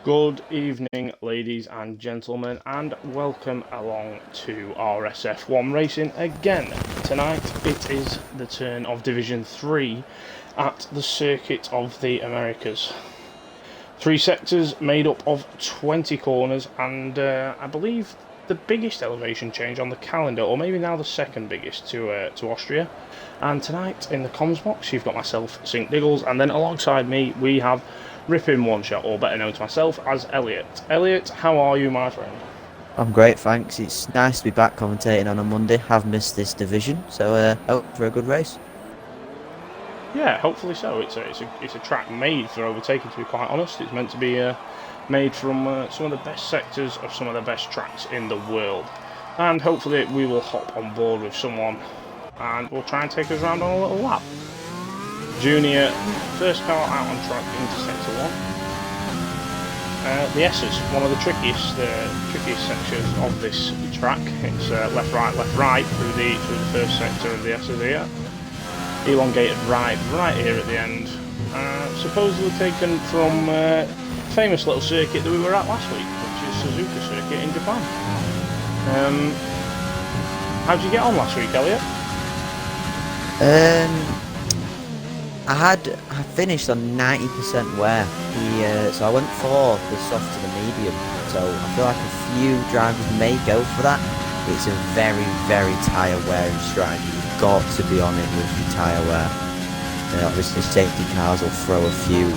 Good evening, ladies and gentlemen, and welcome along to RSF1 racing again. Tonight it is the turn of Division 3 at the Circuit of the Americas. 3 sectors made up of 20 corners, and I believe the biggest elevation change on the calendar, or maybe now the second biggest to Austria. And tonight in the comms box you've got myself, St Diggles, and then alongside me we have Ripping One Shot, or better known to myself as Elliot. Elliot, how are you, my friend? I'm great, thanks. It's nice to be back commentating on a Monday. Have missed this division, so hope for a good race. Yeah, hopefully so. It's a track made for overtaking, to be quite honest. It's meant to be made from some of the best sectors of some of the best tracks in the world. And hopefully we will hop on board with someone and we'll try and take us around on a little lap. Junior, first car out on track into sector 1. The S's, one of the trickiest sections of this track. It's left, right through the first sector of the S's here. Elongated right here at the end. Supposedly taken from a famous little circuit that we were at last week, which is Suzuka Circuit in Japan. How'd you get on last week, Elliot? I finished on 90% wear. So I went for the soft to the medium. So I feel like a few drivers may go for that. It's a very, very tyre wearing strategy. You've got to be on it with your tyre wear. Obviously, safety cars will throw a few,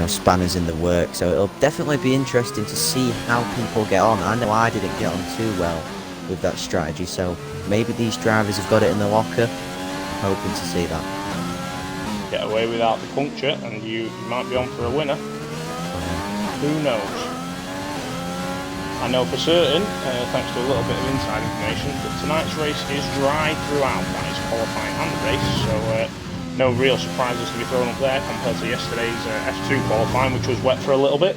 spanners in the work. So it'll definitely be interesting to see how people get on. I know I didn't get on too well with that strategy. So maybe these drivers have got it in the locker. I'm hoping to see that. Get away without the puncture and you might be on for a winner. Who knows? I know for certain, thanks to a little bit of inside information, that tonight's race is dry throughout. That is qualifying and the race, so no real surprises to be thrown up there compared to yesterday's S03 qualifying, which was wet for a little bit.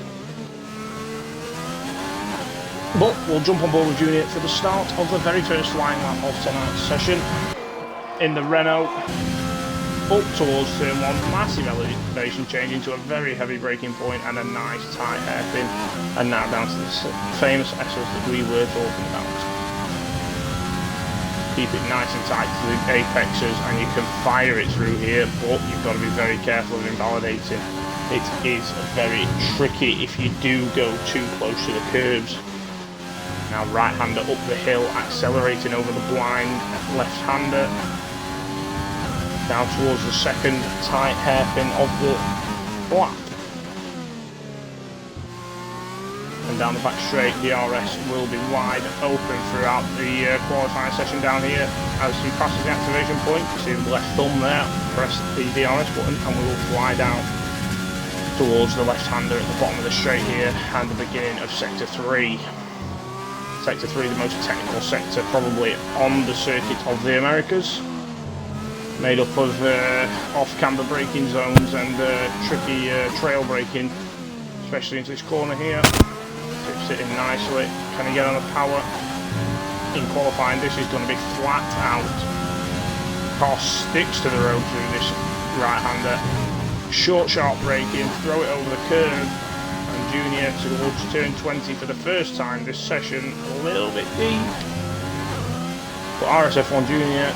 But we'll jump on board with Junior for the start of the very first line lap of tonight's session in the Renault. Up towards turn 1, massive elevation change into a very heavy braking point and a nice tight hairpin, and now down to the famous S's that we were talking about. Keep it nice and tight to the apexes and you can fire it through here, but you've got to be very careful of invalidating. It is very tricky if you do go too close to the curbs. Now right-hander up the hill, accelerating over the blind, left-hander down towards the second tight hairpin of the lap. And down the back straight, the RS will be wide open throughout the qualifying session down here. As he passes the activation point, you see the left thumb there, press the DRS button and we will fly down towards the left-hander at the bottom of the straight here and the beginning of Sector 3. Sector 3, the most technical sector probably on the Circuit of the Americas. Made up of off-camber braking zones and tricky trail braking, especially into this corner here. Tips it in nicely. Can he get on the power? In qualifying, this is going to be flat out. Car sticks to the road through this right-hander. Short, sharp braking, throw it over the curve. And Junior towards turn 20 for the first time this session, a little bit deep. But RSF1 Junior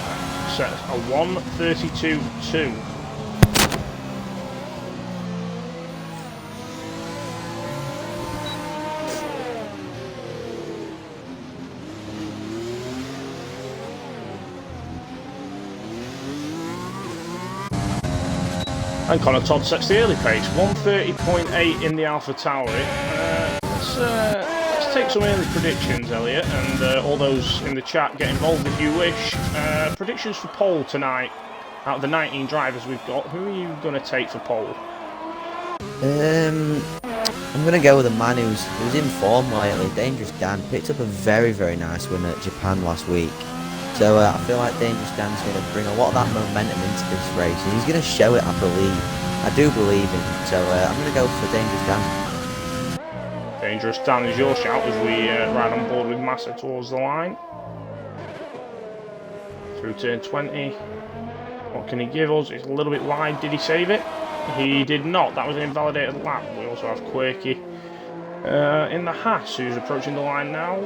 sets a 1:32.2. And Connor Todd sets the early pace, 1:30.8 in the Alpha Tauri. Let's take some early predictions, Elliot, and all those in the chat get involved if you wish. Predictions for pole tonight. Out of the 19 drivers we've got, who are you going to take for pole? I'm going to go with a man who's in form lately. Dangerous Dan picked up a very, very nice win at Japan last week. So I feel like Dangerous Dan's going to bring a lot of that momentum into this race, and he's going to show it, I believe. I do believe in him, so I'm going to go for Dangerous Dan. Dangerous Dan is your shout as we ride on board with Massa towards the line. Through turn 20. What can he give us? It's a little bit wide. Did he save it? He did not. That was an invalidated lap. We also have Quirky in the Haas, who's approaching the line now,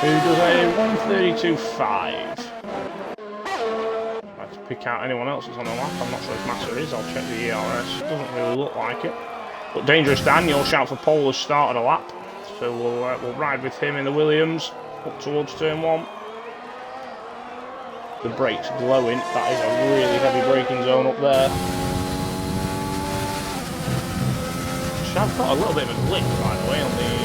who does a 1:32.5. I'd like to pick out anyone else that's on the lap. I'm not sure if Massa is. I'll check the ERS. It doesn't really look like it. But Dangerous Dan, you'll shout for pole has started a lap, so we'll ride with him in the Williams up towards turn 1. The brakes glowing. That is a really heavy braking zone up there. I've got a little bit of a glitch, by the way, on the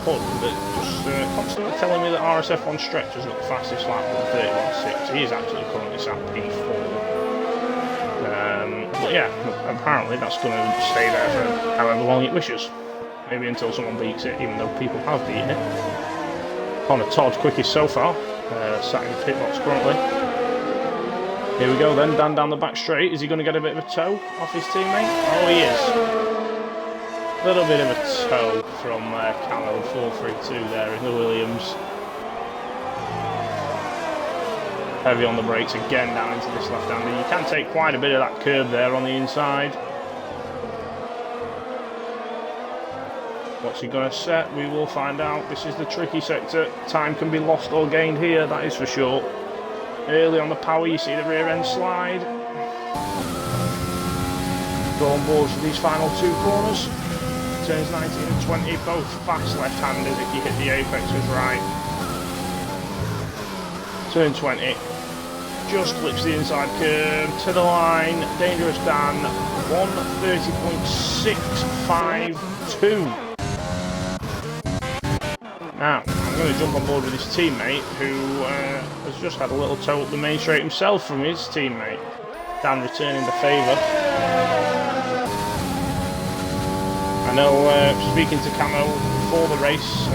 HUD that just constantly telling me that RSF1 stretch has got the fastest lap with 31.6. He is actually currently sat P4. But yeah, apparently that's going to stay there for however long it wishes. Maybe until someone beats it, even though people have beaten it. Connor Todd quickest so far, sat in the pit box currently. Here we go then, Dan down the back straight. Is he going to get a bit of a toe off his teammate? Oh, he is. A little bit of a toe from Camo 432 there in the Williams. Heavy on the brakes again down into this left-hander. You can take quite a bit of that curb there on the inside. What's he going to set? We will find out. This is the tricky sector. Time can be lost or gained here, that is for sure. Early on the power, you see the rear end slide. Go on board for these final 2 corners. Turns 19 and 20, both fast left-handers if you hit the apexes right. Turn 20. Just clips the inside curve to the line. Dangerous Dan, 1:30.652. Now, I'm going to jump on board with his teammate, who has just had a little toe up the main straight himself from his teammate. Dan returning the favour. I know, speaking to Camo before the race,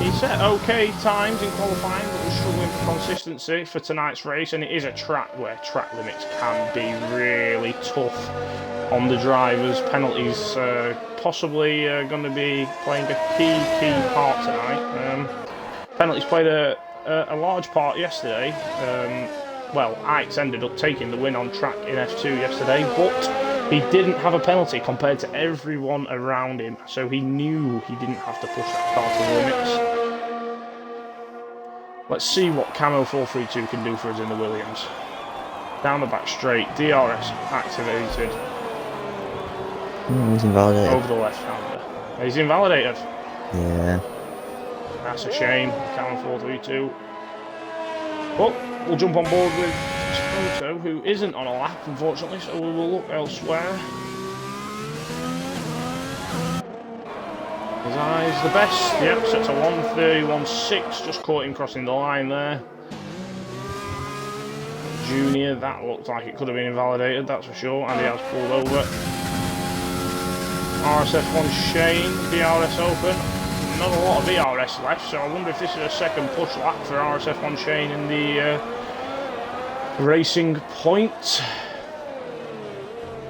he set okay times in qualifying, but was struggling for consistency for tonight's race, and it is a track where track limits can be really tough on the drivers. Penalties possibly going to be playing a key part tonight. Penalties played a large part yesterday. Well, Ike's ended up taking the win on track in F2 yesterday, but he didn't have a penalty compared to everyone around him, so he knew he didn't have to push that car to the limits. Let's see what Camo 432 can do for us in the Williams. Down the back straight, DRS activated. He's invalidated. Over the left-hander. He's invalidated. Yeah. That's a shame, Camo 432. But we'll jump on board with Toto, who isn't on a lap, unfortunately, so we will look elsewhere. His eye's the best. Yep, sets a 1:31.6, just caught him crossing the line there. Junior, that looked like it could have been invalidated, that's for sure, and he has pulled over. RSF1 Shane, DRS open. Not a lot of DRS left, so I wonder if this is a second push lap for RSF1 Shane in the racing point.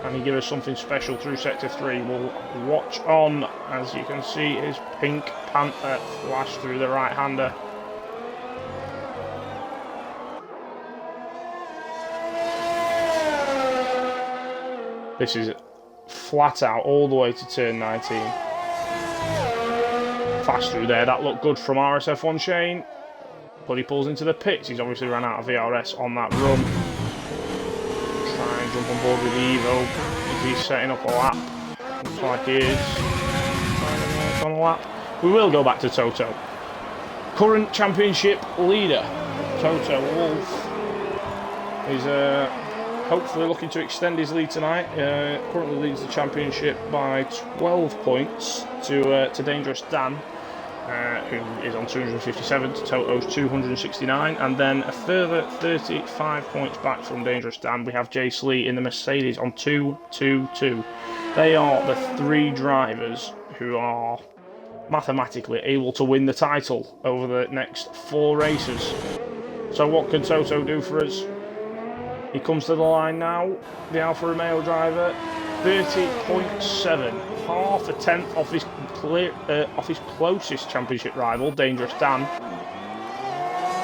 Can he give us something special through sector 3? We'll watch on as you can see his pink Panther flash through the right-hander. This is flat out all the way to turn 19. Fast through there, that looked good from RSF1 Shane. But he pulls into the pits. He's obviously ran out of VRS on that run. Try and jump on board with the Evo. Is he setting up a lap? Looks like he is. On a lap. We will go back to Toto. Current championship leader, Toto Wolff, is hopefully looking to extend his lead tonight. Currently leads the championship by 12 points to Dangerous Dan, who is on 257 to Toto's 269, and then a further 35 points back from Dangerous Dan. We have Jace Lee in the Mercedes on 222. They are the 3 drivers who are mathematically able to win the title over the next 4 races. So what can Toto do for us? He comes to the line now, the Alfa Romeo driver, 30.7, half a tenth off his closest championship rival, Dangerous Dan.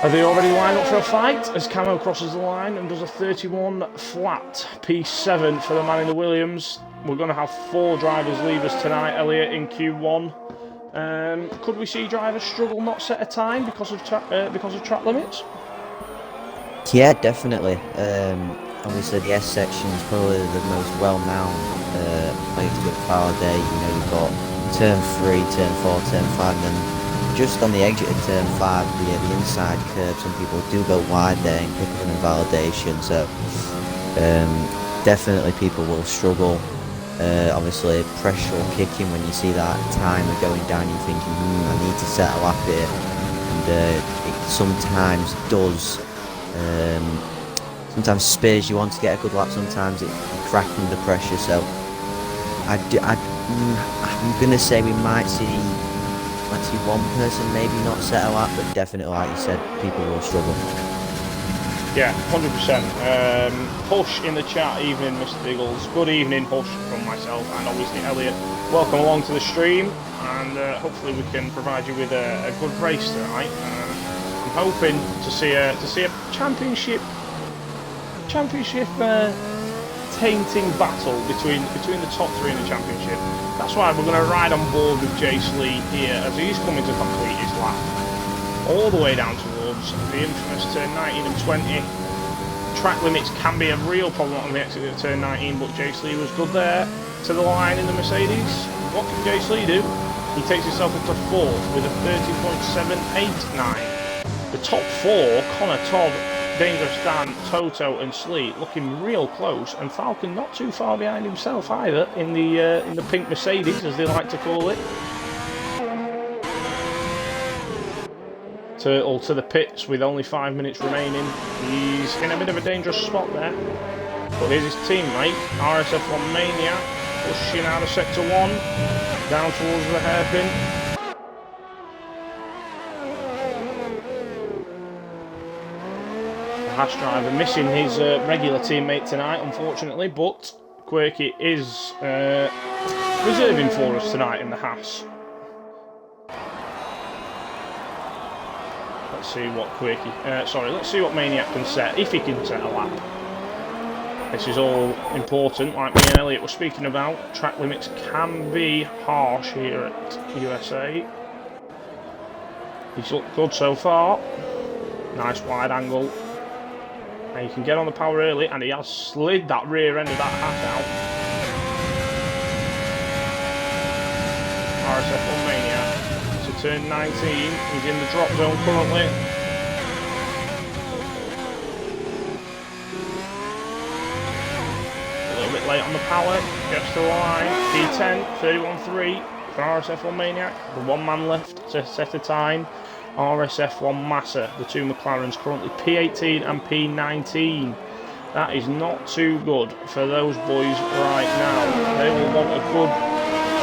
Are they already lined up for a fight? As Camo crosses the line and does a 31 flat P7 for the man in the Williams. We're going to have 4 drivers leave us tonight, Elliot, in Q1. Could we see drivers struggle not set a time because of track limits? Yeah, definitely. Obviously, the S section is probably the most well-known place to get Faraday. You know, you've got turn 3, turn 4, turn 5, and then just on the exit of turn 5, the inside curve, some people do go wide there and pick up an invalidation. So definitely people will struggle. Obviously, pressure will kick in when you see that timer going down. You're thinking, I need to set a lap here, and it sometimes does. Sometimes spares you want to get a good lap. Sometimes it crack under pressure. So I'm gonna say we might see one person maybe not set a lap, but definitely, like you said, people will struggle. Yeah, 100%. Hush in the chat, evening Mr. Diggles. Good evening, Hush, from myself and obviously Elliot. Welcome along to the stream, and hopefully we can provide you with a good race tonight. I'm hoping to see a championship tainting battle between the top 3 in the championship. That's why we're going to ride on board with Jace Lee here as he's coming to complete his lap all the way down towards the infamous turn 19 and 20. Track limits can be a real problem on the exit of turn 19, but Jace Lee was good there to the line in the Mercedes. What can Jace Lee do? He takes himself into 4th with a 30.789. The top 4, Connor, Todd, Dangerous Dan, Toto and Sleet looking real close, and Falcon not too far behind himself either in the pink Mercedes, as they like to call it. Turtle to the pits with only 5 minutes remaining. He's in a bit of a dangerous spot there, but here's his teammate, RSF1 Maniac, pushing out of sector 1 down towards the hairpin. Hash driver missing his regular teammate tonight, unfortunately, but Quirky is reserving for us tonight in the Haas. Let's see what let's see what Maniac can set, if he can set a lap. This is all important, like me and Elliot were speaking about. Track limits can be harsh here at USA. He's looked good so far. Nice wide angle. And he can get on the power early, and he has slid that rear end of that hat out. RSF1 Maniac to turn 19. He's in the drop zone currently. A little bit late on the power. Gets to the line. P10, 31.3 for RSF1 Maniac. The 1 man left to set a time. RSF1 Massa, the 2 McLarens, currently P18 and P19. That is not too good for those boys right now. They will want a good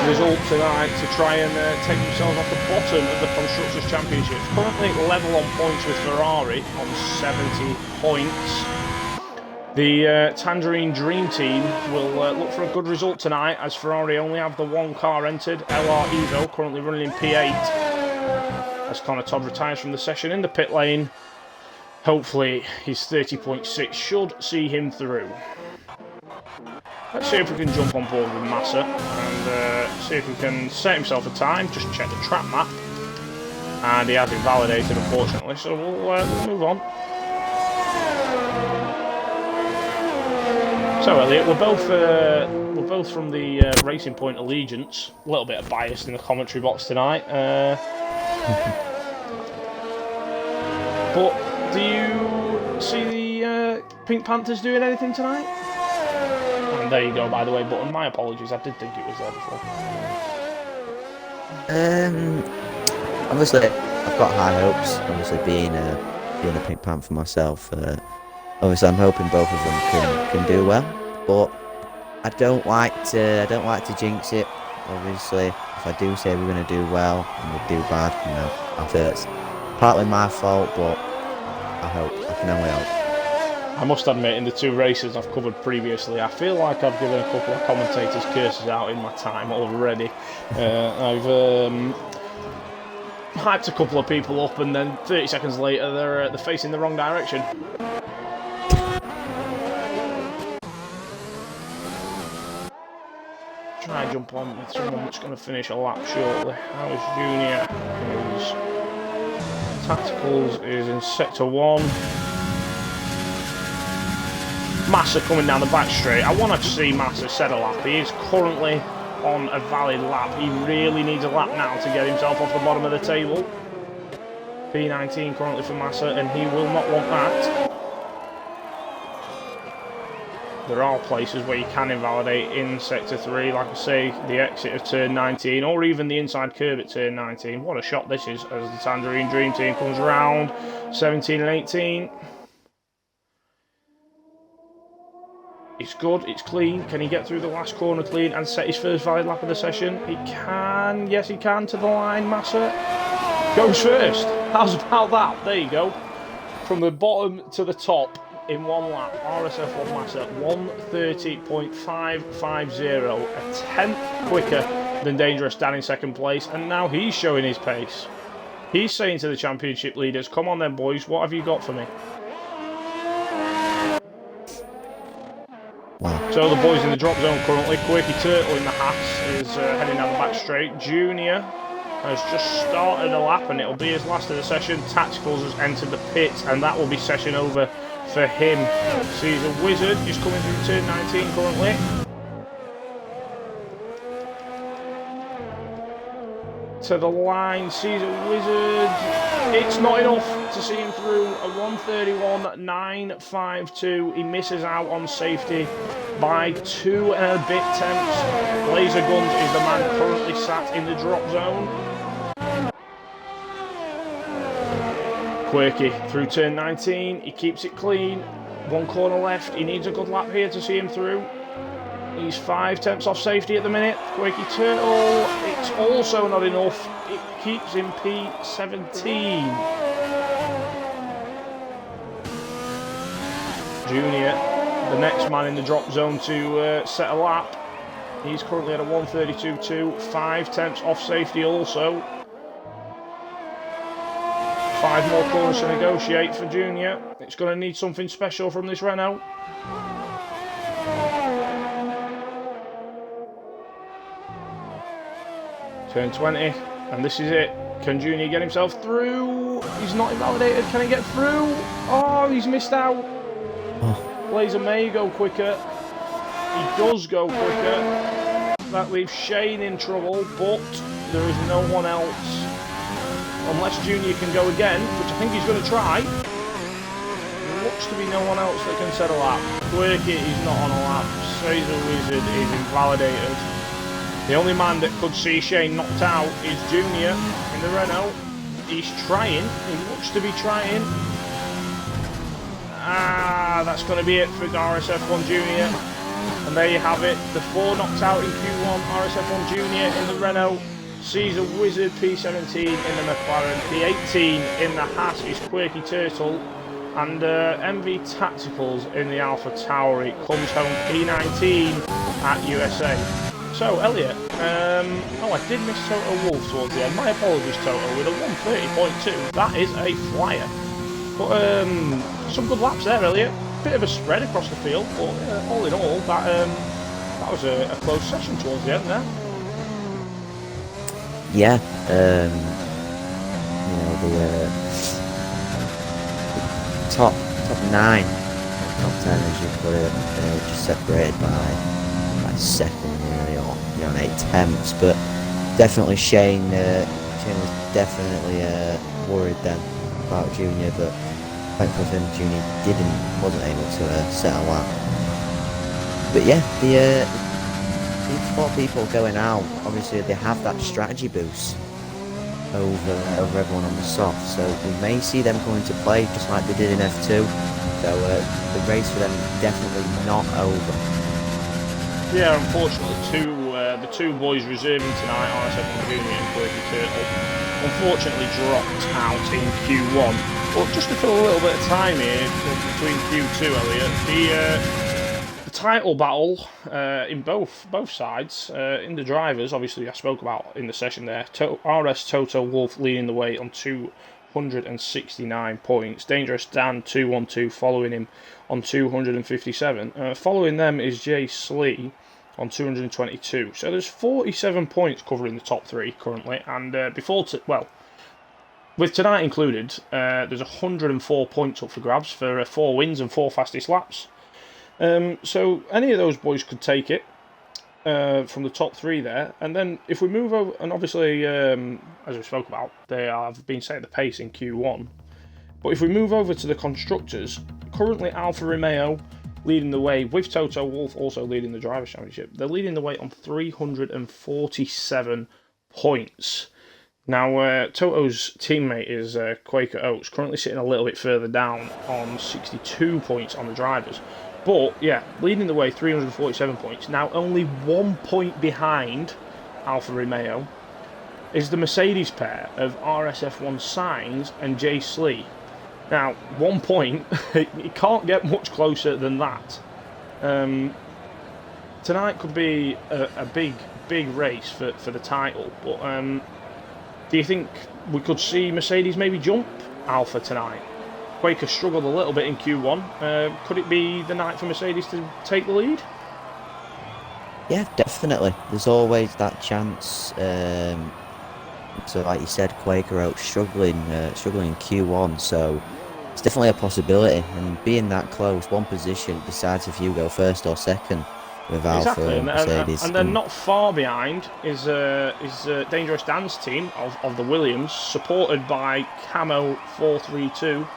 result tonight to try and take themselves off the bottom of the Constructors' Championship. Currently level on points with Ferrari on 70 points. The Tangerine Dream Team will look for a good result tonight, as Ferrari only have the 1 car entered, LR Evo, currently running in P8. As Connor Todd retires from the session in the pit lane. Hopefully his 30.6 should see him through. Let's see if we can jump on board with Massa and see if we can set himself a time. Just check the track map, and he has been validated, unfortunately, so we'll move on. So Elliot, we're both from the Racing Point Allegiance. A little bit of bias in the commentary box tonight. But do you see the Pink Panthers doing anything tonight? And there you go, by the way, button. My apologies, I did think it was there before. Obviously, I've got high hopes. Obviously, being a Pink Panther myself, obviously I'm hoping both of them can do well. But I don't like to jinx it. Obviously, if I do say we're going to do well and we do bad, I feel it's partly my fault, but I can only hope. I must admit, in the 2 races I've covered previously, I feel like I've given a couple of commentators curses out in my time already. hyped a couple of people up, and then 30 seconds later they're facing the wrong direction. Try and jump on with someone that's going to finish a lap shortly. How's Junior? His Tacticals is in sector 1. Massa coming down the back straight. I want to see Massa set a lap. He is currently on a valid lap. He really needs a lap now to get himself off the bottom of the table. P19 currently for Massa, and he will not want that. There are places where you can invalidate in sector 3, like I say, the exit of turn 19, or even the inside curve at turn 19. What a shot this is as the Tangerine Dream Team comes around 17 and 18. It's good, it's clean. Can he get through the last corner clean and set his first valid lap of the session? He can, yes he can, to the line. Massa goes first. How's about that? There you go. From the bottom to the top in one lap. RSF1 Massa 1:30.550, a tenth quicker than Dangerous Dan in second place, and now he's showing his pace. He's saying to the championship leaders, come on then boys, what have you got for me? So the boys in the drop zone currently. Quirky Turtle in the hats is heading down the back straight. Junior has just started a lap and it'll be his last of the session. Tacticals has entered the pit and that will be session over for him. Caesar Wizard is coming through turn 19 currently. To the line, Caesar Wizard. It's not enough to see him through. A 1:31.952. He misses out on safety by 2 and a bit tenths. Laser Guns is the man currently sat in the drop zone. Quirky through turn 19. He keeps it clean. 1 corner left. He needs a good lap here to see him through. He's 5 tenths off safety at the minute. Quirky Turtle, it's also not enough. It keeps him P17. Junior, the next man in the drop zone to set a lap. He's currently at a 1:32.2, 5 tenths off safety also. 5 more corners to negotiate for Junior. It's going to need something special from this Renault. Turn 20, and this is it. Can Junior get himself through? He's not invalidated. Can he get through? Oh, he's missed out. Blazer may go quicker. He does go quicker. That leaves Shane in trouble, but there is no one else. Unless Junior can go again, which I think he's going to try. There looks to be no one else that can set a lap. Quirky is not on a lap. Caesar Wizard is invalidated. The only man that could see Shane knocked out is Junior in the Renault. He's trying. He looks to be trying. That's going to be it for RSF1 Junior. And there you have it. The 4 knocked out in Q1. RSF1 Junior in the Renault. Caesar Wizard P17 in the McLaren. P18 in the Haas is Quirky Turtle. And MV Tacticals in the Alpha Tauri comes home P19 at USA. So, Elliot, oh, I did miss Toto Wolff towards the end. My apologies, Toto, with a 1:30.2. That is a flyer. But some good laps there, Elliot. Bit of a spread across the field, but all in all, that was a close session towards the end there. Yeah, you know, the top 9, top 10 as you put it, just separated by second really, or 8 tenths, but definitely Shane was definitely worried then about Junior, but thankfully for him, Junior wasn't able to set a lap. But yeah, the 4 people going out, obviously they have that strategy boost over everyone on the soft, so we may see them come into play just like they did in F2. So the race for them is definitely not over. Yeah, unfortunately, the two boys reserving tonight, RSF1 Junior and Quirky Turtle, unfortunately dropped out in Q1. But just to fill a little bit of time here between Q2, Elliot, the title battle in both sides. In the drivers, obviously I spoke about in the session there. RS Toto Wolff leading the way on 269 points. Dangerous Dan 212 following him on 257. Following them is Jay Slee on 222. So there's 47 points covering the top three currently. And with tonight included, there's 104 points up for grabs for 4 wins and 4 fastest laps. So any of those boys could take it from the top three there. And then if we move over, and obviously, as we spoke about, they have been setting the pace in Q1. But if we move over to the constructors, currently Alfa Romeo leading the way with Toto Wolff also leading the Drivers' Championship. They're leading the way on 347 points. Now, Toto's teammate is Quaker Oats, currently sitting a little bit further down on 62 points on the drivers. But, yeah, leading the way, 347 points. Now, only 1 point behind Alfa Romeo is the Mercedes pair of RSF1 Sainz and Jay Slee. Now, 1 point, it can't get much closer than that. Tonight could be a big race for the title, but do you think we could see Mercedes maybe jump Alfa tonight? Quaker struggled a little bit in Q1. Could it be the night for Mercedes to take the lead? Yeah, definitely. There's always that chance. So, like you said, Quaker out struggling in Q1. So it's definitely a possibility. And being that close, one position decides if you go first or second with Alfa and Mercedes. And then not far behind is Dangerous Dan's team of the Williams, supported by Camo 432.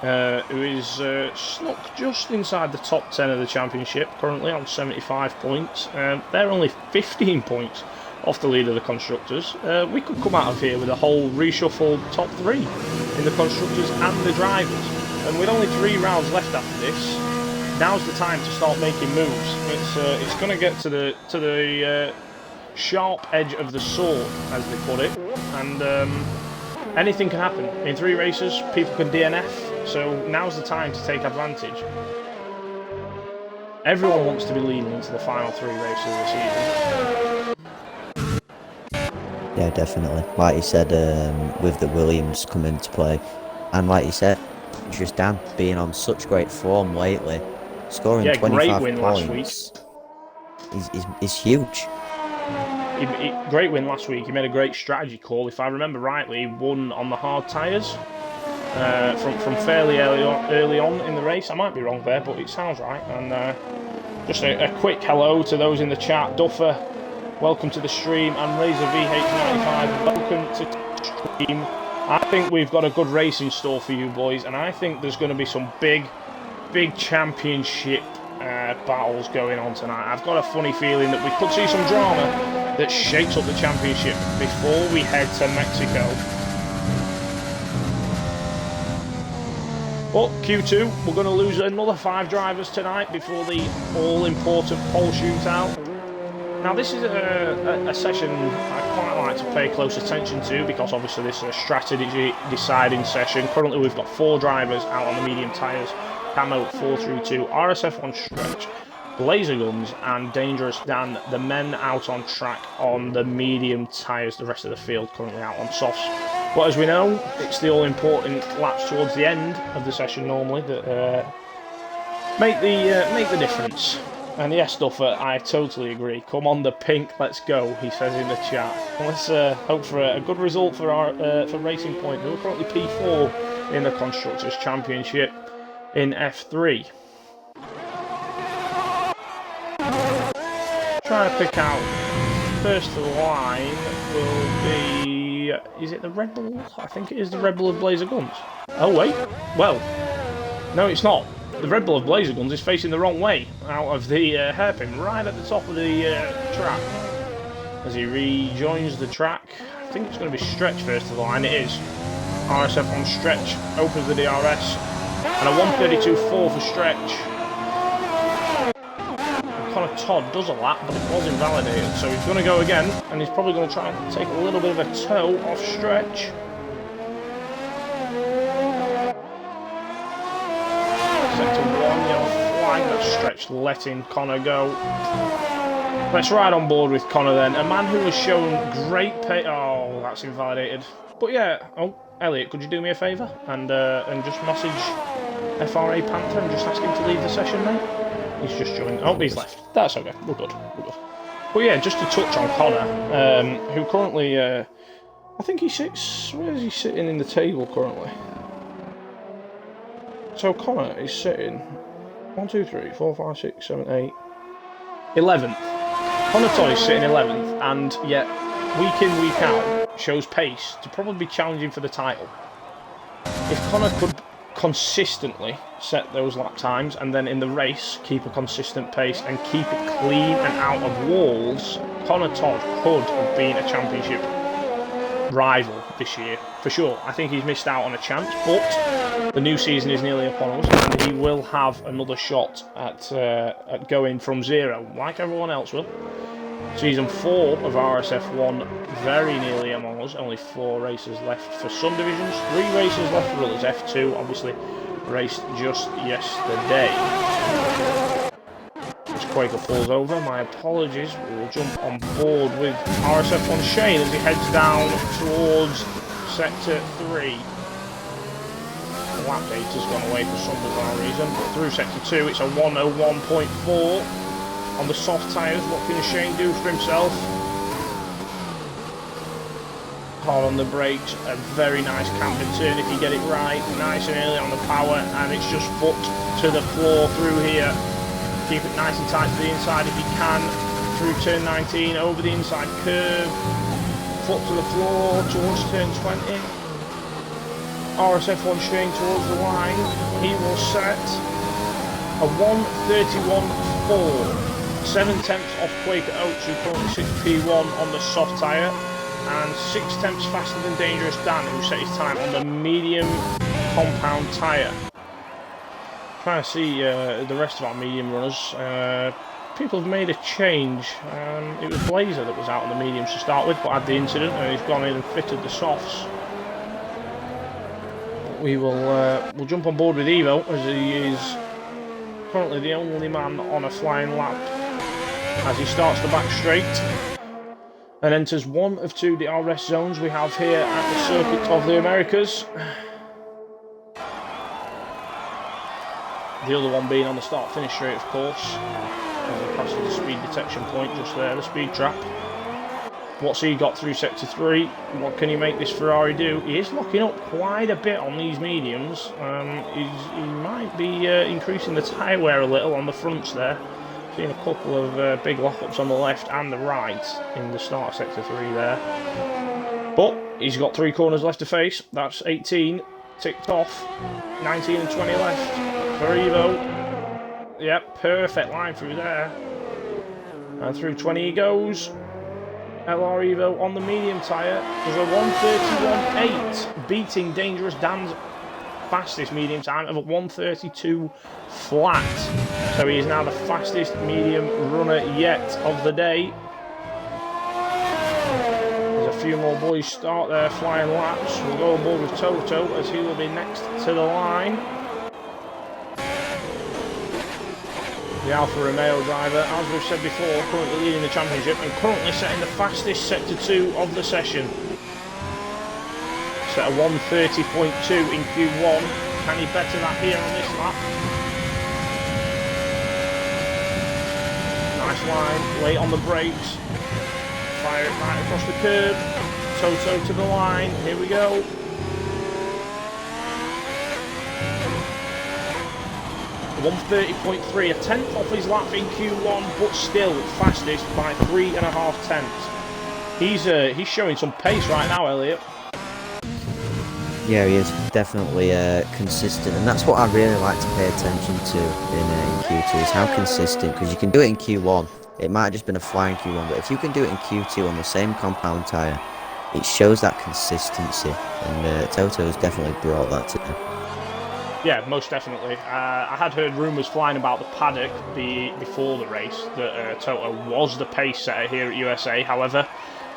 Who is snuck just inside the top 10 of the championship, currently on 75 points. They're only 15 points off the lead of the constructors. We could come out of here with a whole reshuffled top 3 in the constructors and the drivers. And with only 3 rounds left after this, now's the time to start making moves. It's going to get to the sharp edge of the sword, as they put it, and anything can happen. In 3 races, people can DNF. So now's the time to take advantage. Everyone wants to be leading into the final 3 races of the season. Yeah, definitely. Like you said, with the Williams coming into play, and like you said, just Dan being on such great form lately, scoring 25 great win points last week. is huge. Great win last week. He made a great strategy call. If I remember rightly, he won on the hard tyres. From fairly early on in the race. I might be wrong there, but it sounds right. And just a quick hello to those in the chat. Duffer, welcome to the stream, and Razor VH95, welcome to the stream. I think we've got a good race in store for you boys, and I think there's going to be some big championship battles going on tonight. I've got a funny feeling that we could see some drama that shakes up the championship before we head to Mexico. But Q2, we're going to lose another 5 drivers tonight before the all-important pole shootout. Now this is a session I quite like to pay close attention to, because obviously this is a strategy deciding session. Currently we've got 4 drivers out on the medium tyres. Camo 432, RSF1 Stretch, Blazer Guns and Dangerous Dan, the men out on track on the medium tyres, the rest of the field currently out on softs. But as we know, it's the all-important laps towards the end of the session normally that make the difference. And yes, Duffer, I totally agree. Come on, the pink, let's go, he says in the chat. Let's hope for a good result for Racing Point, who are currently P4 in the Constructors' Championship in F3. Trying to pick out first to the line will be... is it the Red Bull? I think it is the Red Bull of Blazer Guns. Oh wait, well, no it's not. The Red Bull of Blazer Guns is facing the wrong way out of the hairpin, right at the top of the track. As he rejoins the track, I think it's going to be Stretch first to the line. It is. RSF1 Stretch opens the DRS, and a 1:32.4 for Stretch. Connor Todd does a lap, but it was invalidated, so he's going to go again, and he's probably going to try and take a little bit of a toe off Stretch. Sector 1, yellow flag, that's Stretch stretch, letting Connor go. Let's ride on board with Connor then. A man who has shown great pace. Oh, that's invalidated. But yeah, oh, Elliot, could you do me a favour and just message FRA Panther and just ask him to leave the session, mate? He's just joined. Oh, he's left. That's okay. We're good. We're good. But yeah, just to touch on Connor, who currently, I think he sits. Where is he sitting in the table currently? So Connor is sitting 1, 2, 3, 4, 5, 6, 7, 8, 11th. Connor Todd is sitting 11th, and yet week in, week out shows pace to probably be challenging for the title. If Connor could consistently set those lap times and then in the race keep a consistent pace and keep it clean and out of walls, Connor Todd could have been a championship rival this year for sure. I think he's missed out on a chance, but the new season is nearly upon us and he will have another shot at going from zero like everyone else will. Season 4 of RSF1 very nearly among us, only 4 races left for some divisions, 3 races left for others. F2 obviously raced just yesterday. As Quaker falls over, my apologies, we will jump on board with RSF1 Shane as he heads down towards Sector 3. The lap date has gone away for some bizarre reason, but through Sector 2 it's a 101.4. On the soft tyres, what can Shane do for himself? Hard on the brakes, a very nice camber turn if you get it right, nice and early on the power, and it's just foot to the floor through here. Keep it nice and tight to the inside if you can, through turn 19, over the inside curve, foot to the floor towards turn 20. RSF1 Shane towards the line, he will set a 1:31.4. 7/10 off Quaker Oats, who currently sits P1 on the soft tyre, and 6/10 faster than Dangerous Dan, who set his time on the medium compound tyre. Trying to see the rest of our medium runners. People have made a change. It was Blazer that was out on the mediums to start with, but had the incident, and he's gone in and fitted the softs. We will we'll jump on board with Evo, as he is currently the only man on a flying lap as he starts the back straight and enters one of 2 DRS zones we have here at the Circuit of the Americas. The other one being on the start-finish straight, of course. Past the speed detection point just there, the speed trap. What's he got through Sector 3? What can he make this Ferrari do? He is locking up quite a bit on these mediums. He might be increasing the tyre wear a little on the fronts there. Seen a couple of big lockups on the left and the right in the start of Sector 3 there. But he's got 3 corners left to face. That's 18 ticked off. 19 and 20 left for Evo. Yep, perfect line through there. And through 20 he goes. LR Evo on the medium tyre does a 1:31.8, beating Dangerous Dan's fastest medium time of a 1:32 flat. So he is now the fastest medium runner yet of the day. There's a few more boys start their flying laps. We'll go on board with Toto as he will be next to the line. The Alfa Romeo driver, as we've said before, currently leading the championship and currently setting the fastest Sector 2 of the session. Set a 1:30.2 in Q1. Can he better that here on this lap? Nice line, late on the brakes. Fire it right across the curb. Toto to the line, here we go. A 1:30.3, a tenth off his lap in Q1, but still fastest by 3.5 tenths. He's showing some pace right now, Elliot. Yeah, he is definitely consistent, and that's what I really like to pay attention to in Q2 is how consistent. Because you can do it in Q1, it might have just been a flying Q1, but if you can do it in Q2 on the same compound tyre, it shows that consistency, and Toto has definitely brought that to him. Yeah, most definitely. I had heard rumours flying about the paddock before the race that Toto was the pace setter here at USA. However,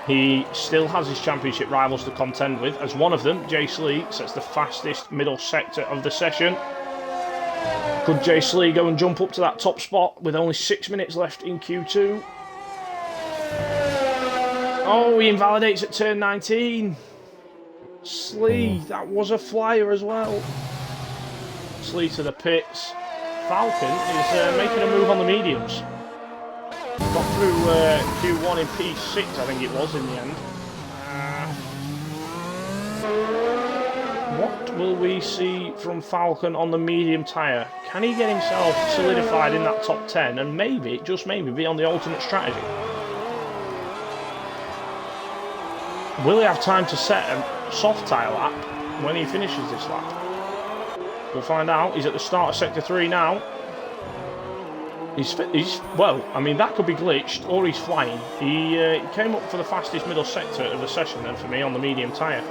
he still has his championship rivals to contend with, as one of them, Jace Lee, sets the fastest middle sector of the session. Could Jay Slee go and jump up to that top spot with only 6 minutes left in Q2? Oh, he invalidates at turn 19. Slee, that was a flyer as well. Slee to the pits. Falcon is making a move on the mediums. Got through Q1 in P6, I think it was in the end. What will we see from Falcon on the medium tyre? Can he get himself solidified in that top 10 and maybe, just maybe, be on the alternate strategy? Will he have time to set a soft tyre lap when he finishes this lap? We'll find out. He's at the start of Sector 3 now. He's well, I mean, that could be glitched, or he's flying. He came up for the fastest middle sector of the session then for me on the medium tyre.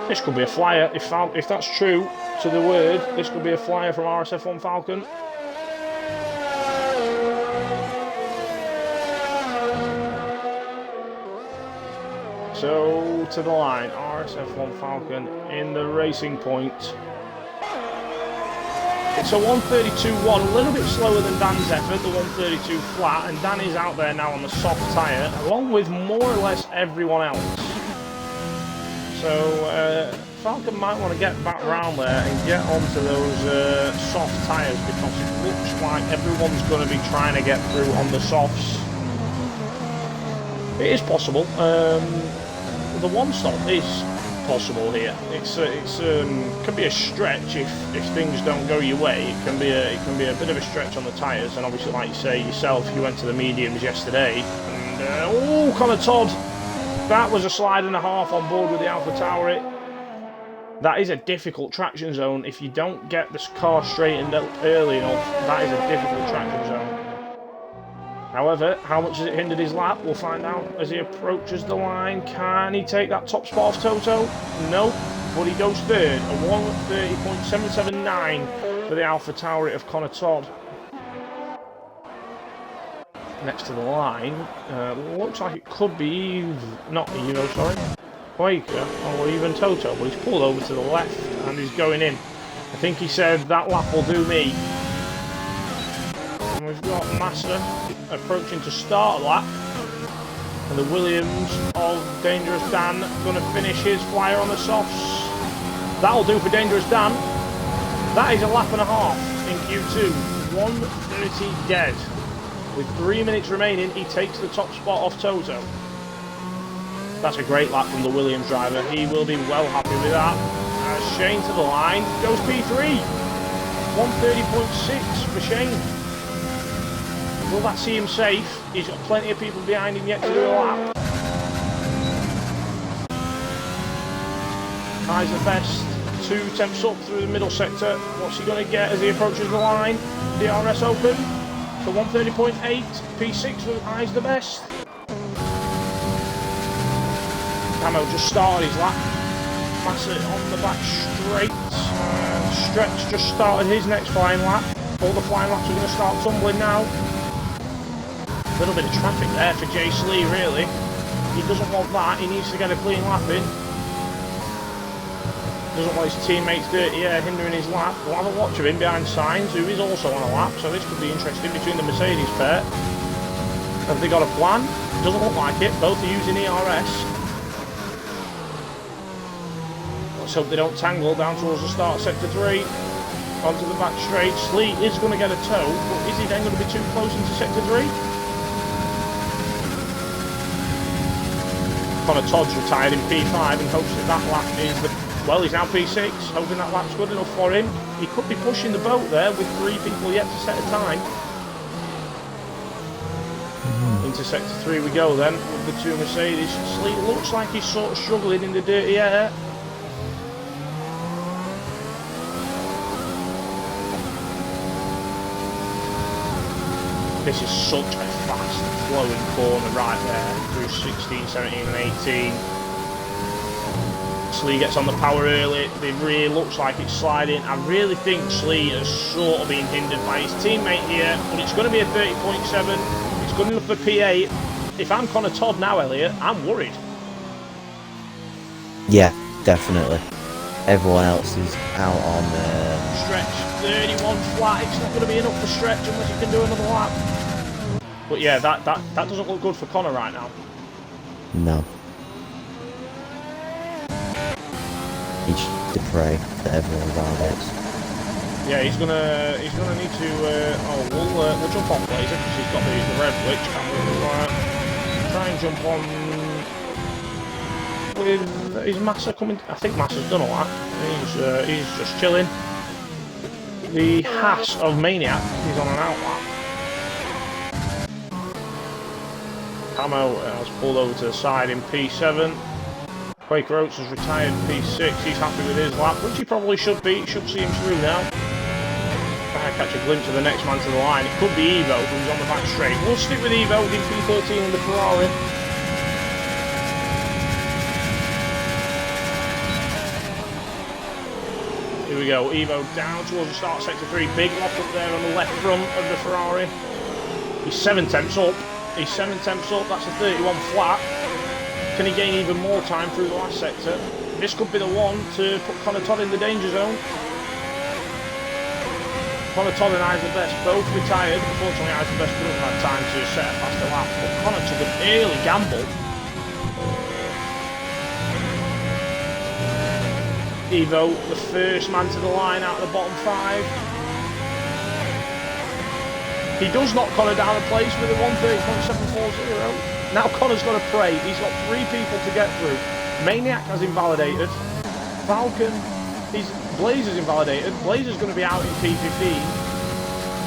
This could be a flyer, if that's true to the word. This could be a flyer from RSF1 Falcon. So, to the line, RSF1 Falcon in the racing point. It's a 132.1, a little bit slower than Dan's effort, the 132 flat, and Dan is out there now on the soft tyre, along with more or less everyone else. So, Falcon might want to get back round there and get onto those soft tyres, because it looks like everyone's going to be trying to get through on the softs. It is possible. The one stop is possible here. It's can be a stretch if things don't go your way. It can be a bit of a stretch on the tyres, and obviously, like you say yourself, you went to the mediums yesterday, and oh, Connor Todd, that was a slide and a half on board with the AlphaTauri. That is a difficult traction zone. If you don't get this car straightened up early enough, that is a difficult traction zone. However, how much has it hindered his lap? We'll find out as he approaches the line. Can he take that top spot off Toto? No, but he goes third. A 1:30.779 for the AlphaTauri of Connor Todd. Next to the line, looks like it could be not Evo, sorry, Quaker, or even Toto, but he's pulled over to the left and he's going in. I think he said that lap will do me. And we've got Massa approaching to start a lap, and the Williams of Dangerous Dan going to finish his flyer on the softs. That'll do for Dangerous Dan. That is a lap and a half in Q2, 1:30 dead. With 3 minutes remaining, he takes the top spot off Toto. That's a great lap from the Williams driver. He will be well happy with that. Shane to the line, goes P3. 1:30.6 for Shane. Will that see him safe? He's got plenty of people behind him yet to do a lap. Highs the best. 2 temps up through the middle sector. What's he going to get as he approaches the line? DRS open. So 1:30.8. P6 with highs the best. Camo just started his lap. Massa on the back straight. Stretch just started his next flying lap. All the flying laps are going to start tumbling now. A little bit of traffic there for Jay Slee, really. He doesn't want that. He needs to get a clean lap in. Doesn't want his teammates dirty air hindering his lap. We'll have a watch of him behind Sainz, who is also on a lap, so this could be interesting between the Mercedes pair. Have they got a plan? Doesn't look like it. Both are using ERS. Let's hope they don't tangle down towards the start of Sector 3. Onto the back straight. Slee is going to get a tow, but is he then going to be too close into Sector 3? Connor Todd's retired in P5 and hopes that that lap is the... Well, he's now P6, hoping that lap's good enough for him. He could be pushing the boat there with 3 people yet to set a time. Into Sector 3 we go then, with the 2 Mercedes. Slee looks like he's sort of struggling in the dirty air. This is such a fast flowing corner right there, through 16, 17 and 18. Slee gets on the power early. It really looks like it's sliding. I really think Slee has sort of been hindered by his teammate here, but it's going to be a 30.7. It's good enough for P8. If I'm Connor Todd now, Elliot, I'm worried. Yeah, definitely. Everyone else is out on stretch. 31 flat. It's not going to be enough for stretch unless you can do another lap. But yeah, that doesn't look good for Connor right now. No. He's to pray for everyone around it. Yeah, he's gonna need to. We'll jump on Blazer because he's got the red witch. And we'll try and jump on with is Massa coming. I think Massa's done all that. He's just chilling. The Haas of Maniac is on an out lap. Camo has pulled over to the side in P7. Quaker Oats has retired P6. He's happy with his lap, which he probably should be. Should see him through now. Try to catch a glimpse of the next man to the line. It could be Evo, who's on the back straight. We'll stick with Evo in P13 in the Ferrari. Here we go. Evo down towards the start sector 3. Big lock up there on the left front of the Ferrari. He's 7 tenths up. He's 7 tenths up. That's a 31 flat. Can he gain even more time through the last sector? This could be the one to put Connor Todd in the danger zone. Connor Todd and Eyes the Best both retired. Unfortunately, Eyes the Best couldn't have time to set a faster lap, but Connor took an early gamble. Evo, the first man to the line out of the bottom 5. He does knock Connor down a place with a 130.740. Now Connor's got to pray. He's got 3 people to get through. Maniac has invalidated. Falcon, Blazer's invalidated. Blazer's going to be out in P15.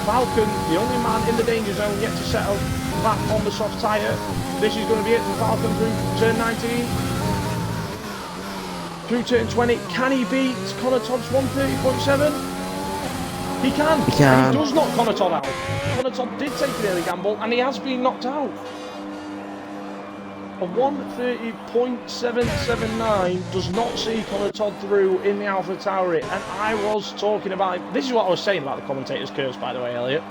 Falcon, the only man in the danger zone yet to settle back on the soft tyre. This is going to be it for Falcon through turn 19. Through turn 20. Can he beat Connor Todd's 130.7? He can. And he does knock Connor Todd out. Connor Todd did take an early gamble and he has been knocked out. A 130.779 does not see Connor Todd through in the AlphaTauri, and I was talking about it. This is what I was saying about the commentator's curse, by the way, Elliot.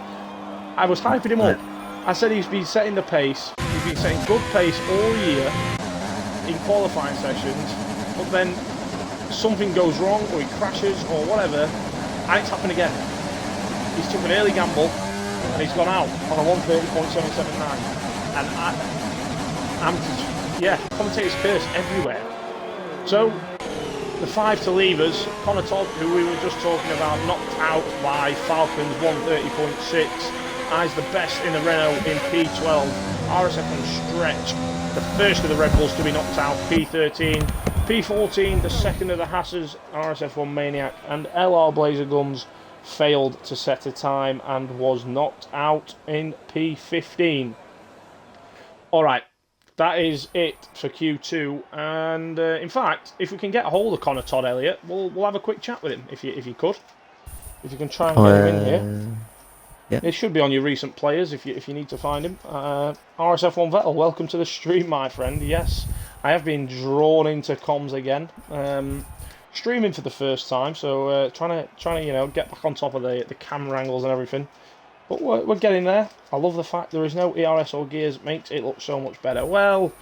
I was hyping him up. I said he's been setting the pace. He's been setting good pace all year in qualifying sessions, but then something goes wrong or he crashes or whatever, and it's happened again. He's took an early gamble and he's gone out on a 130.779, and commentator's curse everywhere. So, the 5 to leavers, Connor Todd, who we were just talking about, knocked out by Falcon's 130.6. Eyes the Best in the Renault in P12. RSF1 Stretch, the first of the Red Bulls to be knocked out, P13. P14, the second of the Haas's, RSF1 Maniac. And LR Blazer Guns failed to set a time and was knocked out in P15. Alright. That is it for Q2, and in fact, if we can get a hold of Connor Todd, Elliot, we'll have a quick chat with him if you could. If you can try and get him in here. Yeah. It should be on your recent players if you need to find him. RSF1 Vettel, welcome to the stream, my friend. Yes, I have been drawn into comms again. Streaming for the first time, so trying to get back on top of the camera angles and everything. But we're getting there. I love the fact there is no ERS or gears. It makes it look so much better. Well,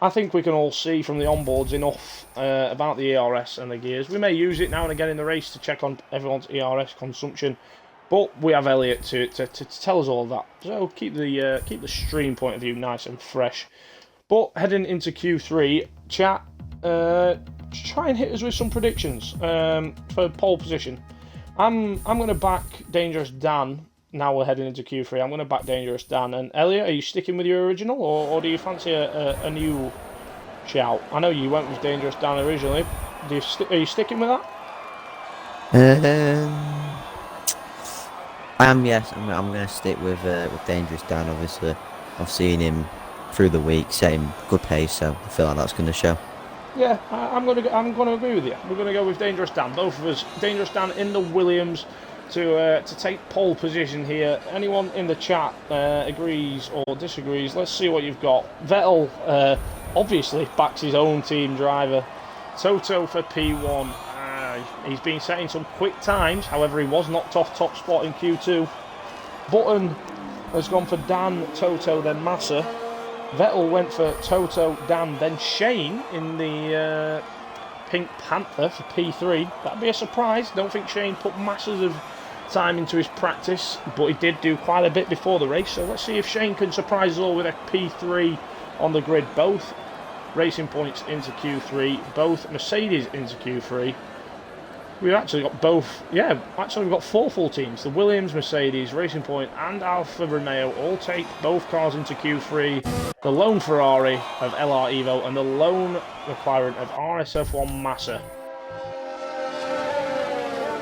I think we can all see from the onboards enough about the ERS and the gears. We may use it now and again in the race to check on everyone's ERS consumption. But we have Elliot to tell us all that. So keep the stream point of view nice and fresh. But heading into Q3, chat, try and hit us with some predictions for pole position. I'm going to back Dangerous Dan. Now we're heading into Q3. I'm going to back Dangerous Dan. And Elliot, are you sticking with your original, or do you fancy a new shout? I know you went with Dangerous Dan originally. Are you sticking with that? I am, yes. I'm going to stick with Dangerous Dan. Obviously, I've seen him through the week, setting good pace, so I feel like that's going to show. Yeah, I'm going to agree with you. We're going to go with Dangerous Dan. Both of us. Dangerous Dan in the Williams to take pole position here. Anyone in the chat agrees or disagrees? Let's see what you've got. Vettel obviously backs his own team driver. Toto for P1. He's been setting some quick times. However, he was knocked off top spot in Q2. Button has gone for Dan, Toto, then Massa. Vettel went for Toto, Dan, then Shane in the Pink Panther for P3. That'd be a surprise. Don't think Shane put masses of time into his practice, but he did do quite a bit before the race. So let's see if Shane can surprise us all with a P3 on the grid. Both racing points into Q3, both Mercedes into Q3. We've actually got both, yeah, actually we've got 4 full teams. The Williams, Mercedes, Racing Point and Alfa Romeo all take both cars into Q3. The lone Ferrari of LR Evo and the lone McLaren of RSF1 Massa.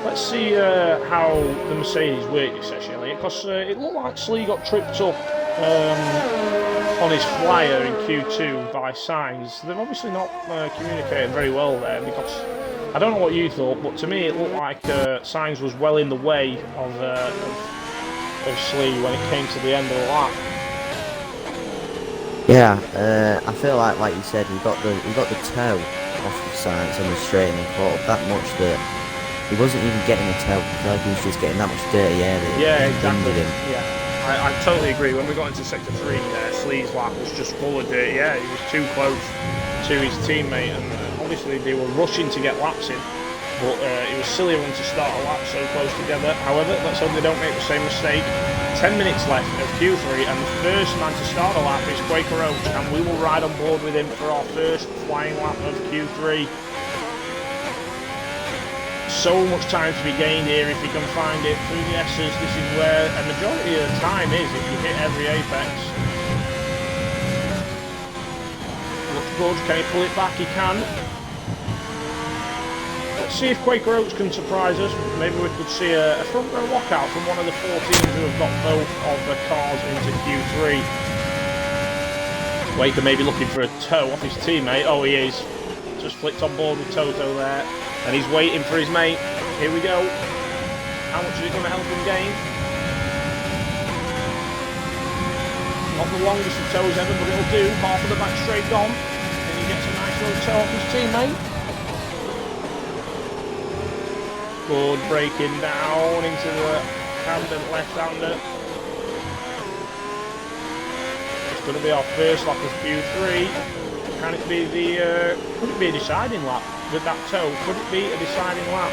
Let's see how the Mercedes worked this session, Elliot, because it looked like Slee got tripped up on his flyer in Q2 by Sainz. They've obviously not communicated very well there, because I don't know what you thought, but to me it looked like Sainz was well in the way of Slee when it came to the end of the lap. Yeah, I feel like you said, he got the toe off of Sainz on the straight and he caught up that much that he wasn't even getting a toe. I feel like he was just getting that much dirty air that yeah, exactly. him. Yeah, I totally agree. When we got into sector 3 there, Slee's lap was just full of dirty air. He was too close to his teammate, and obviously they were rushing to get laps in, but it was silly of them to start a lap so close together. However, let's hope they don't make the same mistake. 10 minutes left of Q3, and the first man to start a lap is Quaker Oats, and we will ride on board with him for our first flying lap of Q3. So much time to be gained here if you can find it through the S's. This is where a majority of the time is if you hit every apex. Looks good. Can he pull it back? He can. Let's see if Quaker Oats can surprise us. Maybe we could see a front row walkout from one of the 4 teams who have got both of the cars into Q3. Quaker may be looking for a toe off his teammate. Oh, he is. Just flicked on board with Toto there. And he's waiting for his mate. Here we go. How much is it going to help him gain? Not the longest of toes ever, but it'll do. Half of the back straight gone. And he gets a nice little toe off his teammate. Good, breaking down into the hander, left-hander. It's going to be our first lap of Q3. Can it be could it be a deciding lap with that toe? Could it be a deciding lap?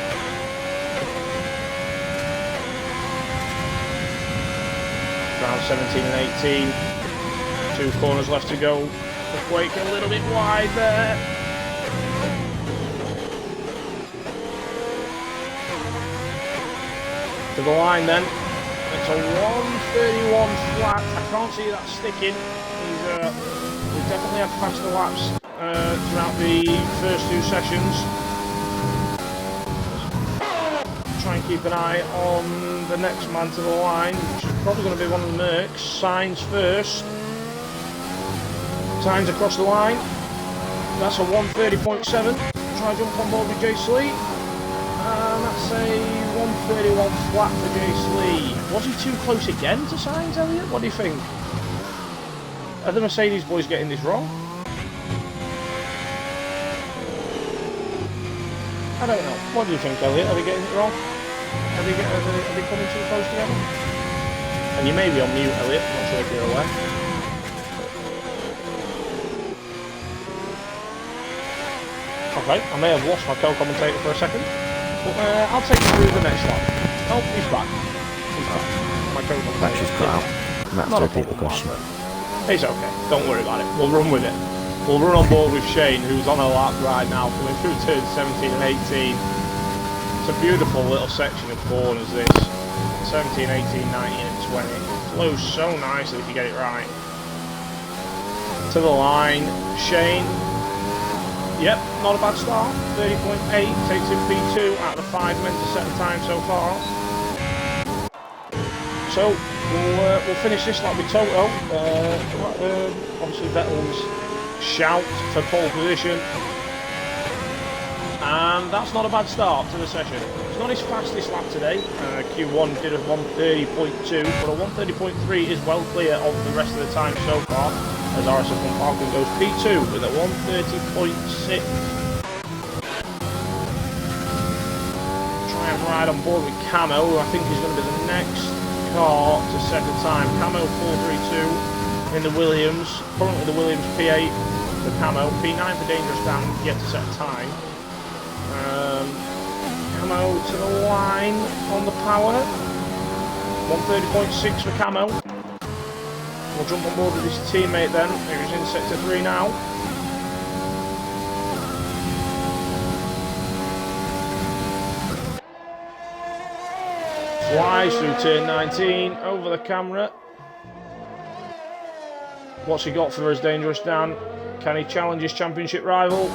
Round 17 and 18. 2 corners left to go. The Quake a little bit wide there. To the line then. It's a 1:31 flat. I can't see that sticking. We've definitely had faster laps throughout the first 2 sessions. Try and keep an eye on the next man to the line, which is probably going to be one of the Mercs. Sainz first. Sainz across the line. That's a 1:30.7. Try and jump on board with Jay Slee. And that's a 1:31 flat for Jay Slee. Was he too close again to Sainz, Elliot? What do you think? Are the Mercedes boys getting this wrong? I don't know. What do you think, Elliot? Are they getting it wrong? Are they coming too close together? And you may be on mute, Elliot. I'm not sure if you're aware. Okay, I may have lost my co-commentator for a second. But I'll take you through the next one. Oh, he's back. He's back. My co-commentator. Battery's cut out. I'm going to have to repeat the question. It's okay, don't worry about it, we'll run with it. We'll run on board with Shane, who's on a lap right now, coming through turns 17 and 18. It's a beautiful little section of corners, this. 17, 18, 19 and 20. It flows so nicely if you get it right. To the line, Shane. Yep, not a bad start. 30.8, takes him P2 out of the 5 men to set the time so far. So, we'll finish this like with Toto. Obviously Vettel's shout for pole position. And that's not a bad start to the session. It's not his fastest lap today. Q1 did a 1:30.2, but a 1:30.3 is well clear of the rest of the time so far, as RSF1 Falcon goes P2 with a 1:30.6. Try and ride on board with Camo, who I think is going to be the next car to set the time. Camo 432 in the Williams. Currently the Williams P8 for Camo. P9 for Dangerous Dan, yet to set a time. Camo to the line on the power. 130.6 for Camo. We'll jump on board with his teammate then, who's in sector 3 now. Flies through turn 19, over the camera. What's he got for us, Dangerous Dan? Can he challenge his championship rival?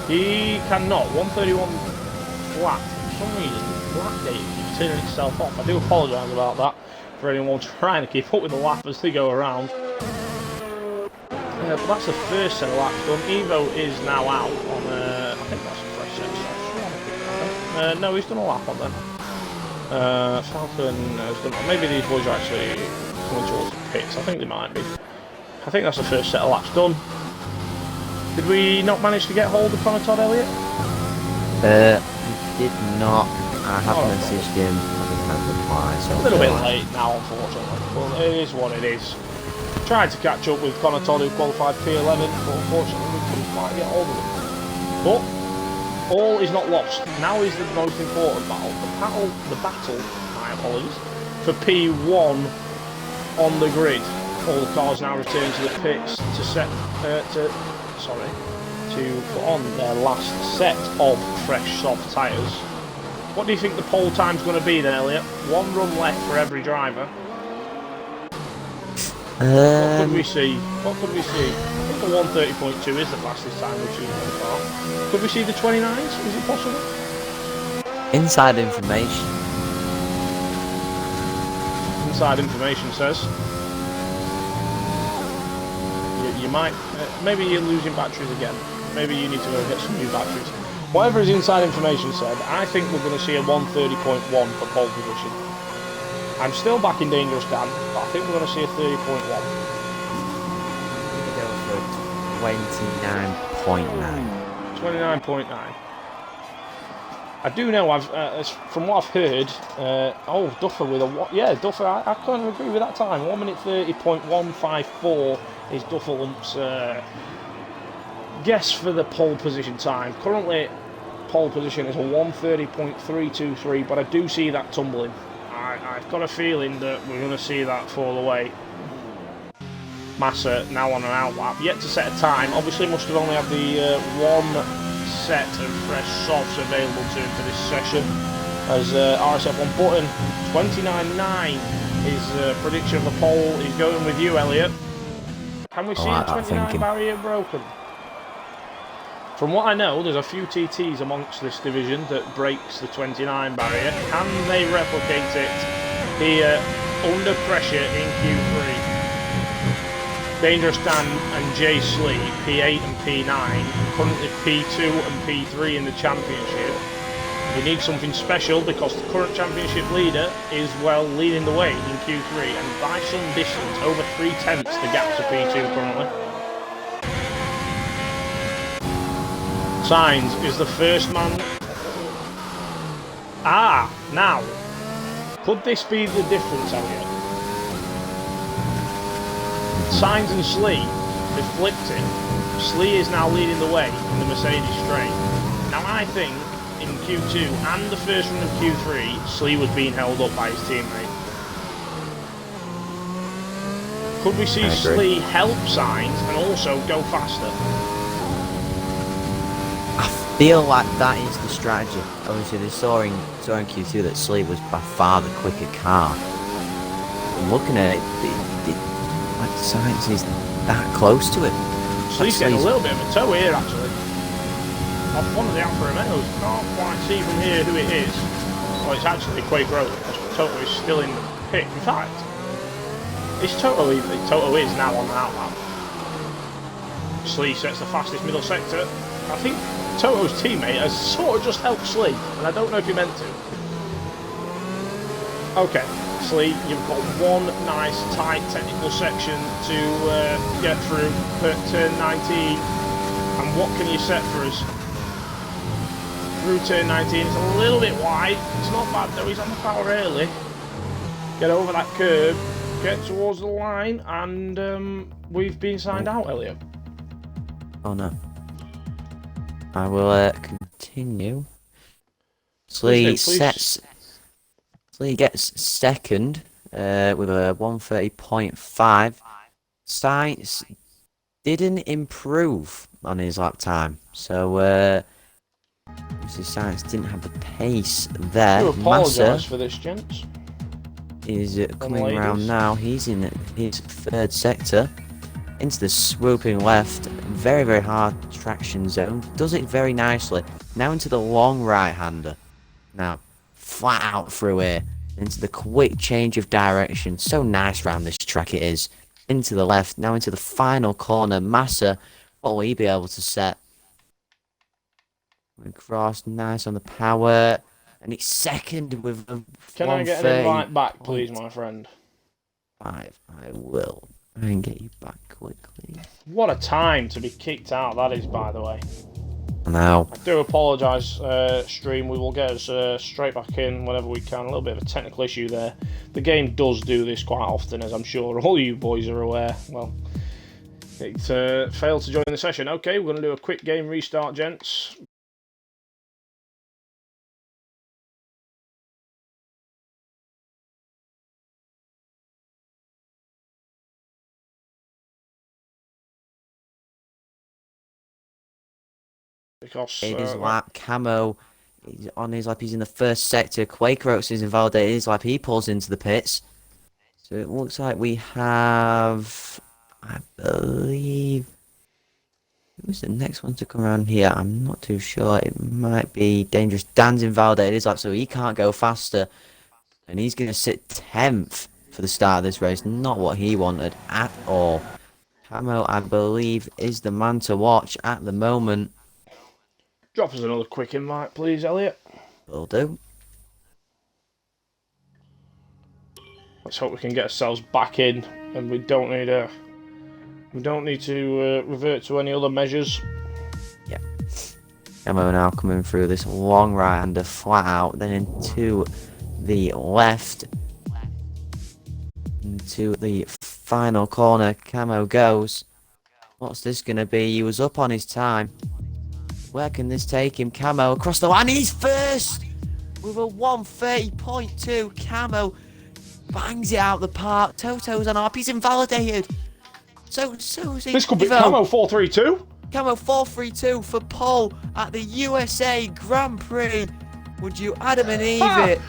He cannot. 131 flat. For some reason, the lap data keeps turning itself off. I do apologise about that for anyone trying to keep up with the lap as they go around. But that's the first set of laps done. Evo is now out on, I think that's a fresh set. No, he's done a lap on then. Falcon has done, maybe these boys are actually coming towards the pits. I think they might be. I think that's the first set of laps done. Did we not manage to get hold of Connor Todd Elliott? Did not. I have messaged him. I didn't have a reply. So a little bit late now, unfortunately. But it is what it is. Tried to catch up with Connor Todd, who qualified P11, but unfortunately we couldn't quite get hold of him. But all is not lost. Now is the most important battle. The battle, my apologies, for P1 on the grid. All the cars now return to the pits to put on their last set of fresh soft tyres. What do you think the pole time's going to be then, Elliot? One run left for every driver. What could we see? What could we see? I think the 130.2 is the fastest time we've seen so far. Could we see the 29s? Is it possible? Inside information. Inside information says you might. Maybe you're losing batteries again. Maybe you need to go get some new batteries. Whatever his inside information said, I think we're going to see a 130.1 for pole position. I'm still back in Dangerous Dan, but I think we're going to see a 30.1. I'm going to go for 29.9. 29.9. I do know, from what I've heard, Duffer with a, Duffer, I can't agree with that time. 1 minute 30.154 is Dufferlump's guess for the pole position time. Currently, pole position is a 130.323, but I do see that tumbling. I've got a feeling that we're going to see that fall away. Massa now on an outlap, yet to set a time. Obviously must have only had the one set of fresh softs available to him for this session, as RSF1 button 29.9 is prediction of the pole. He's going with you, Elliot. Can we see the 29 barrier broken? From what I know, there's a few TTs amongst this division that breaks the 29 barrier. Can they replicate it here under pressure in Q3? Dangerous Dan and Jay Slee, P8 and P9, currently P2 and P3 in the championship. We need something special because the current championship leader is, well, leading the way in Q3, and by some distance, over 3/10 the gap to P2 currently. Sainz is the first man. Now, could this be the difference, Elliot? Sainz and Slee, they flipped it. Slee is now leading the way in the Mercedes straight. Now I think in Q2 and the first run of Q3, Slee was being held up by his teammate. Could we see Slee help Sainz and also go faster? I feel like that is the strategy. Obviously, they saw in Q2 that Slee was by far the quicker car. And looking at it, like Sainz is that close to it. Slee's getting a little bit of a toe here, actually. Off one of the Alfa Romeos. Can't quite see from here who it is. Well, it's actually Quaker because Toto is still in the pit. In fact, Toto is now on the outlap. Slee sets the fastest middle sector. I think Toto's teammate has sort of just helped Slee, and I don't know if he meant to. Okay, Slee, you've got one nice tight technical section to get through per turn 19. And what can you set for us? Through turn 19, it's a little bit wide. It's not bad though, he's on the power early. Get over that curb, get towards the line, and we've been signed out, Elliot. Oh no. I will continue. Slee sets. Slee gets second with a 130.5. Science didn't improve on his lap time, so Mrs. Science didn't have the pace there. I do apologise Massa for this, gents. is coming around now. He's in his third sector. Into the swooping left. Very, very hard traction zone. Does it very nicely. Now into the long right-hander. Now, flat out through here. Into the quick change of direction. So nice round this track it is. Into the left. Now into the final corner. Massa. What will he be able to set? Across. Nice on the power. And it's second with a Can I get an invite back, please, my friend? 5. I will. I can get you back quickly. What a time to be kicked out that is, by the way. Now, I do apologise, stream. We will get us straight back in whenever we can. A little bit of a technical issue there. The game does do this quite often, as I'm sure all you boys are aware. Well, it failed to join the session. Okay, we're going to do a quick game restart, gents. Because in his lap, Camo is on his lap. He's in the first sector. Quaker Oats is invalidated his lap. He pulls into the pits. So it looks like we have, I believe, who's the next one to come around here? I'm not too sure. It might be Dangerous. Dan's invalidated his lap, so he can't go faster. And he's going to sit 10th for the start of this race. Not what he wanted at all. Camo, I believe, is the man to watch at the moment. drop us another quick invite, please, Elliot. Will do. Let's hope we can get ourselves back in, and we don't need to revert to any other measures. Yeah. Camo now coming through this long right-hander flat out, then into the left, into the final corner. Camo goes. What's this going to be? He was up on his time. Where can this take him? Camo across the line. He's first with a 130.2. Camo bangs it out the park. Toto's on up. He's invalidated. So is he. This could be Camo 432. Camo 432 for Paul at the USA Grand Prix. Would you Adam and Eve it?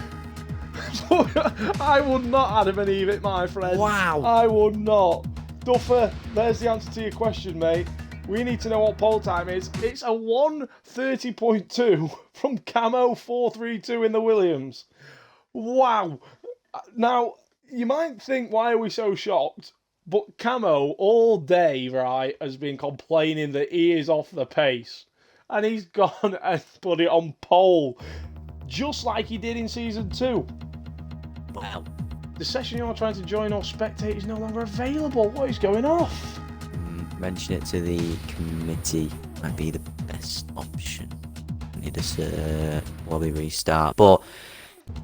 I would not Adam and Eve it, my friend. Wow. I would not. Duffer, there's the answer to your question, mate. We need to know what pole time is. It's a 130.2 from Camo 432 in the Williams. Wow. Now, you might think, why are we so shocked? But Camo all day, right, has been complaining that he is off the pace. And he's gone and put it on pole. Just like he did in Season 2. Wow. The session you're trying to join or spectate is no longer available. What is going off? Mention it to the committee. Might be the best option. Need a lobby restart. But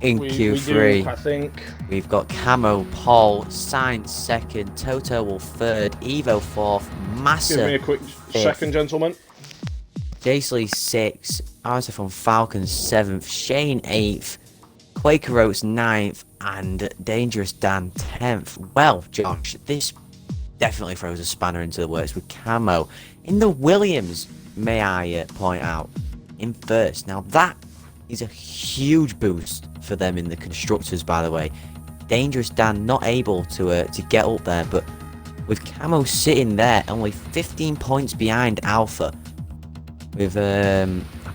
in Q3, we do, I think. We've got Camo, Paul, Sainz second, Toto will third, Evo fourth, Massa. Give me a quick second, gentlemen. Jaisley 6th, RSF1 Falcon 7th, Shane 8th, Quaker Oats 9th, and Dangerous Dan 10th. Well, Josh, this definitely throws a spanner into the works with Camo in the Williams, may I point out, in first. Now that is a huge boost for them in the constructors, by the way. Dangerous Dan not able to get up there, but with Camo sitting there, only 15 points behind Alpha. With I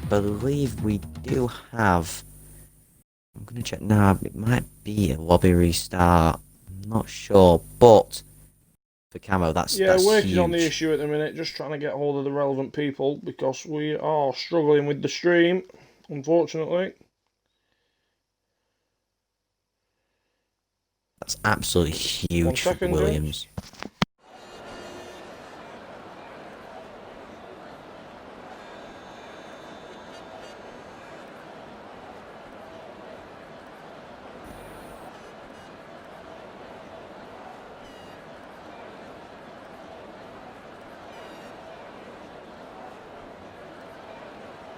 believe we do have. I'm gonna check now. It might be a lobby restart. I'm not sure, but for Camo, that's working huge. On the issue at the minute. Just trying to get hold of the relevant people because we are struggling with the stream, unfortunately. That's absolutely huge for Williams. James.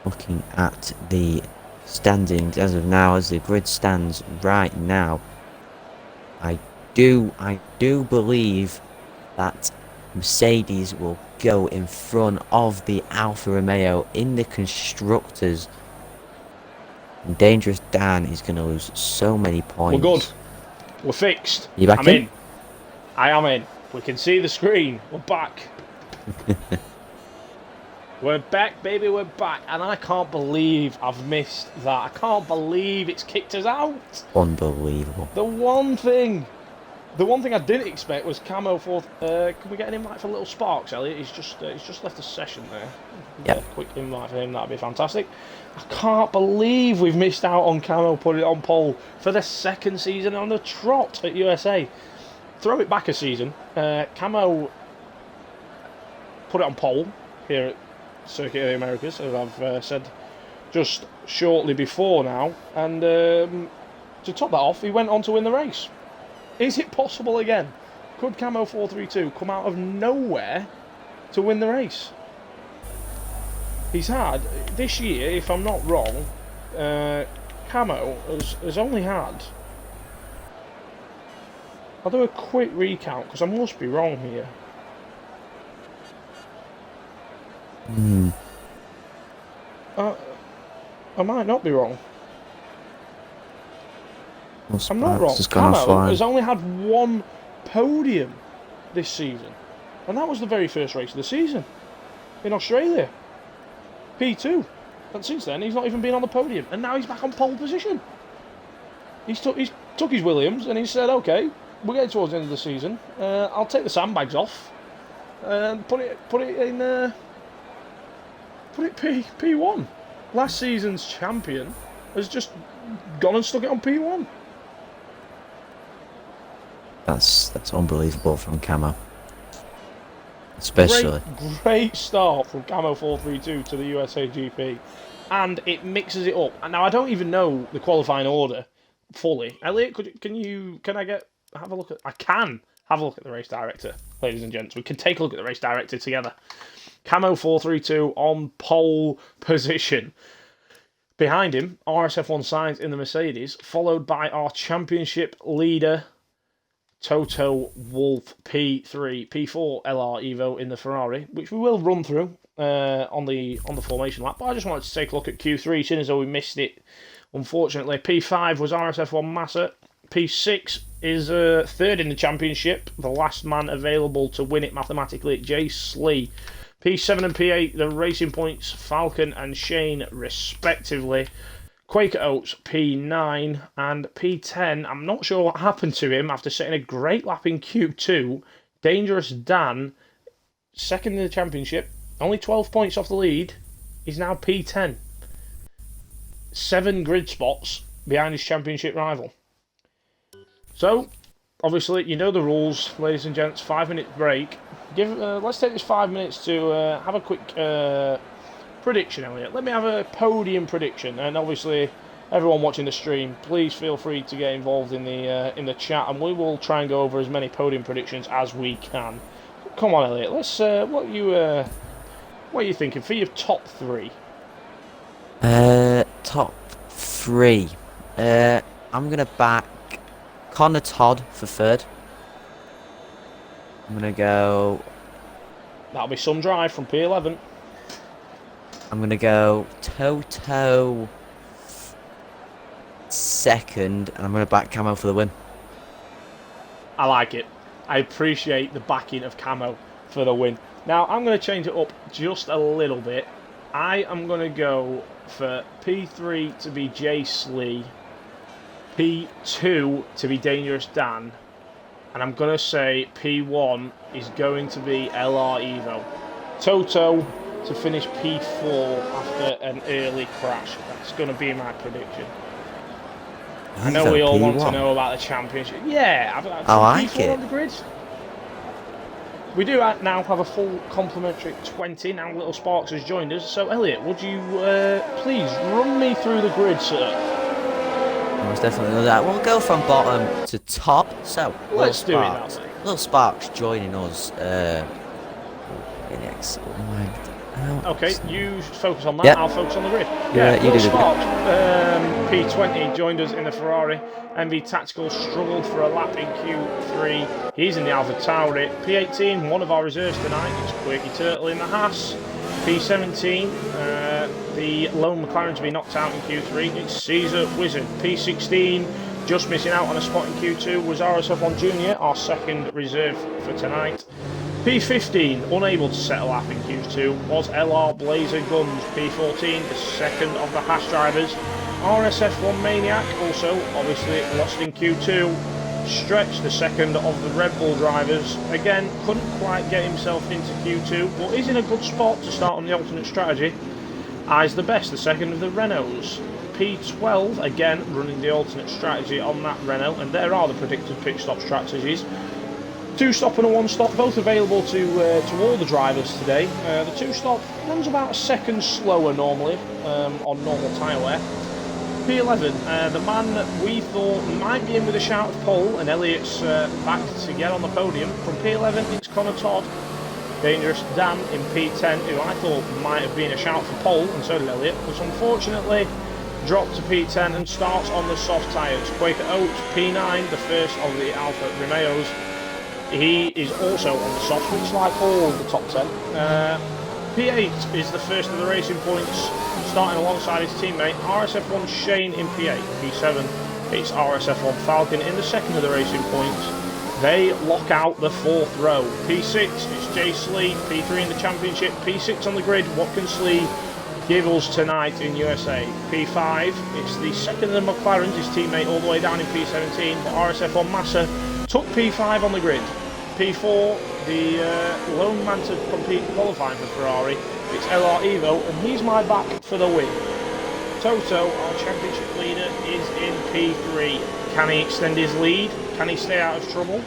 looking at the standings as of now, as the grid stands right now, I do believe that Mercedes will go in front of the Alfa Romeo in the constructors. And Dangerous Dan is going to lose so many points. We're good. We're fixed. You back I'm in? in. I am in. We can see the screen. We're back. We're back, baby, we're back. And I can't believe I've missed that. I can't believe it's kicked us out. Unbelievable. The one thing I didn't expect was Camo fourth. Can we get an invite for Little Sparks, Elliot? He's just left a session there. Yep. A quick invite for him, that'd be fantastic. I can't believe we've missed out on Camo putting it on pole for the second season on the trot at USA. Throw it back a season. Camo put it on pole here at Circuit of the Americas, as I've said just shortly before now, and to top that off, he went on to win the race. Is it possible again? Could Camo 432 come out of nowhere to win the race? He's had, this year, if I'm not wrong, Camo has only had... I'll do a quick recount, because I must be wrong here. I might not be wrong. I'm not wrong. Camo has only had one podium this season, and that was the very first race of the season in Australia, P2. And since then, he's not even been on the podium, and now he's back on pole position. He's took his Williams, and he said, "Okay, we're getting towards the end of the season. I'll take the sandbags off and put it in." Put it P1. Last season's champion has just gone and stuck it on P1. That's unbelievable from Camo. Especially. Great start from Camo 432 to the USA GP. And it mixes it up. And now I don't even know the qualifying order fully. Elliot, can I have a look at... I can have a look at the race director, ladies and gents. We can take a look at the race director together. Camo 432 on pole position. Behind him, RSF1 Sainz in the Mercedes, followed by our championship leader, Toto Wolff P3, P4 LR Evo in the Ferrari, which we will run through on the formation lap. But I just wanted to take a look at Q3, seeing as though we missed it, unfortunately. P5 was RSF1 Massa. P6 is third in the championship, the last man available to win it mathematically, Jay Slee. P7 and P8, the Racing Points, Falcon and Shane, respectively. Quaker Oats, P9, and P10, I'm not sure what happened to him after setting a great lap in Q2. Dangerous Dan, second in the championship, only 12 points off the lead. He's now P10. 7 grid spots behind his championship rival. So, obviously, you know the rules, ladies and gents. 5-minute break. Let's take this 5 minutes to have a quick prediction, Elliot. Let me have a podium prediction, and obviously, everyone watching the stream, please feel free to get involved in the chat, and we will try and go over as many podium predictions as we can. Come on, Elliot. Let's. What are you thinking for your top 3? Top 3. I'm gonna back Connor Todd for third. I'm gonna go. That'll be some drive from P11. I'm gonna go Toto second, and I'm gonna back Camo for the win. I like it. I appreciate the backing of Camo for the win. Now I'm going to change it up just a little bit. I am going to go for P3 to be Jay Slee, P2 to be Dangerous Dan, and I'm going to say P1 is going to be LR Evo. Toto to finish P4 after an early crash. That's going to be my prediction. I know we all want to know about the championship. Yeah, I like P4 it. on the grid. We do now have a full complimentary 20. Now Little Sparks has joined us. So, Elliot, would you please run me through the grid, sir? Most definitely do that. We'll go from bottom to top. So, Let's do it that way. Little Sparks joining us Phoenix lagged out. Okay, you focus on that, Yep. I'll focus on the grid. Yeah, you Paul do the Spark, P20, joined us in the Ferrari. MV Tactical struggled for a lap in Q3. He's in the Alpha Tauri. P18, one of our reserves tonight. It's Quirky Turtle in the Haas. P17, the lone McLaren to be knocked out in Q3. It's Caesar Wizard. P16, just missing out on a spot in Q2 was RSF1 Junior, our second reserve for tonight. P15, unable to set a lap in Q2, was LR Blazer Guns. P14, the second of the Haas drivers. RSF1 Maniac, also obviously lost in Q2. Stretch, the second of the Red Bull drivers. Again, couldn't quite get himself into Q2, but is in a good spot to start on the alternate strategy. Eyes the Best, the second of the Renaults. P12, again running the alternate strategy on that Renault, and there are the predicted pit stop strategies. 2-stop and a 1-stop, both available to all the drivers today. The 2-stop runs about a second slower normally on normal tyre wear. P11, the man that we thought might be in with a shout of pole, and Elliot's back to get on the podium. From P11, it's Connor Todd. Dangerous Dan in P10, who I thought might have been a shout for pole, and so did Elliot, but unfortunately dropped to P10 and starts on the soft tyres. Quaker Oats, P9, the first of the Alfa Romeos. He is also on the soft, which like all the top 10. P8 is the first of the racing points, starting alongside his teammate RSF1 Shane in P8. P7, it's RSF1 Falcon in the second of the racing points. They lock out the fourth row. P6, it's Jay Slee. P3 in the championship. P6 on the grid. What can Slee give us tonight in USA? P5, it's the second of the McLarens, his teammate all the way down in P17, but RSF1 Massa took P5 on the grid. P4, the lone man to compete qualifying for Ferrari, it's LR Evo, and he's my back for the win. Toto, our championship leader, is in P3. Can he extend his lead? Can he stay out of trouble?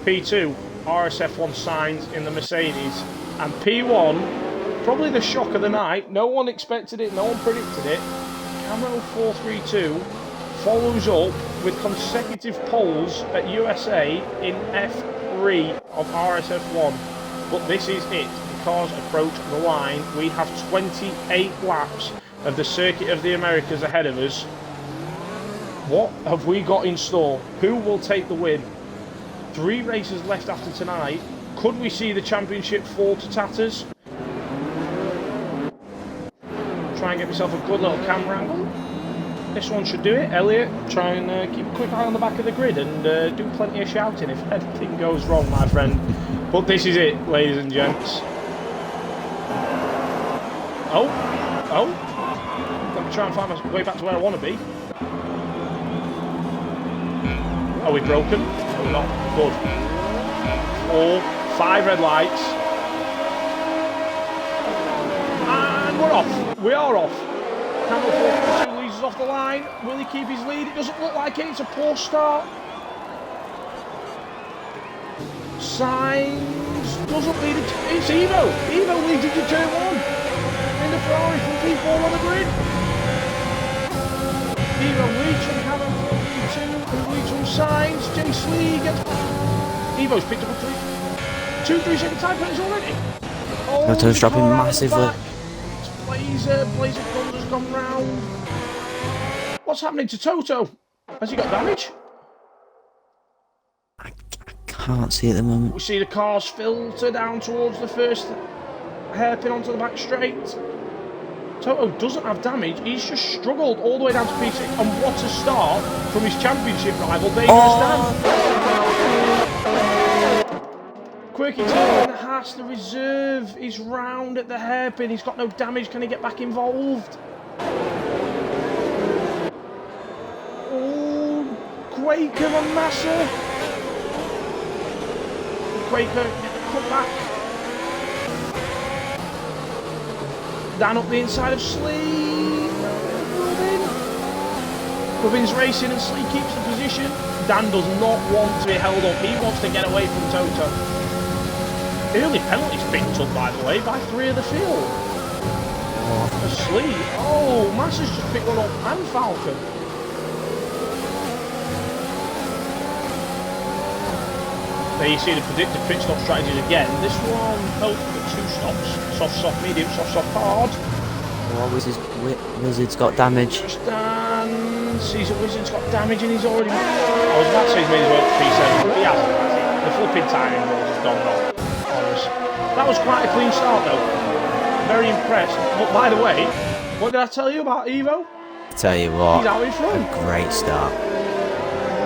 P2, RSF1 Sainz in the Mercedes. And P1, probably the shock of the night, no one expected it, no one predicted it. Camo 432 follows up with consecutive poles at USA in F3 of RSF1. But this is it. The cars approach the line. We have 28 laps of the Circuit of the Americas ahead of us. What have we got in store? Who will take the win? 3 races left after tonight. Could we see the championship fall to tatters? Try and get myself a good little camera angle. This one should do it. Elliot, try and keep a quick eye on the back of the grid and do plenty of shouting if anything goes wrong, my friend. But this is it, ladies and gents. Oh. Let me try and find my way back to where I want to be. Are we broken? No, we're not. Good. 4, 5 red lights. And we're off. We are off. Campbell 4.2 leads us off the line. Will he keep his lead? It doesn't look like it. It's a poor start. Sainz doesn't lead it. It's Evo. Evo leads into turn 1. In the Ferrari from P4 on the grid. Evo leads from Cameron 4.2. Who leads from Sainz. Jay Slee gets... Evo's picked up a 2-3 second time penalty already. Oh, Toto's dropping massively. Blazer Guns has gone round. What's happening to Toto? Has he got damage? I can't see at the moment. We see the cars filter down towards the first hairpin onto the back straight. Toto doesn't have damage. He's just struggled all the way down to P6. And what a start from his championship rival, Dangerous Dan. Quirky Turtle in the Haas, the reserve is round at the hairpin. He's got no damage. Can he get back involved? Oh, Quaker and Massa. Quaker, cut back. Dan up the inside of Slee. Rubin's racing and Slee keeps the position. Dan does not want to be held up. He wants to get away from Toto. Early penalties picked up, by the way, by 3 of the field. Slee. Oh, Massa's just picked one up and Falcon. There you see the predicted pit stop strategies again. This one, oh, 2 stops. Soft, soft, medium, soft, soft, hard. Oh, Wizard's got damage. And sees a Wizard's got damage and he's already... I was about to say he's made his way up to P7, but he hasn't, has he? The flipping timing balls have gone off on us. That was quite a clean start though. Very impressed. But by the way, what did I tell you about Evo? Tell you what, he's out in front. a great start.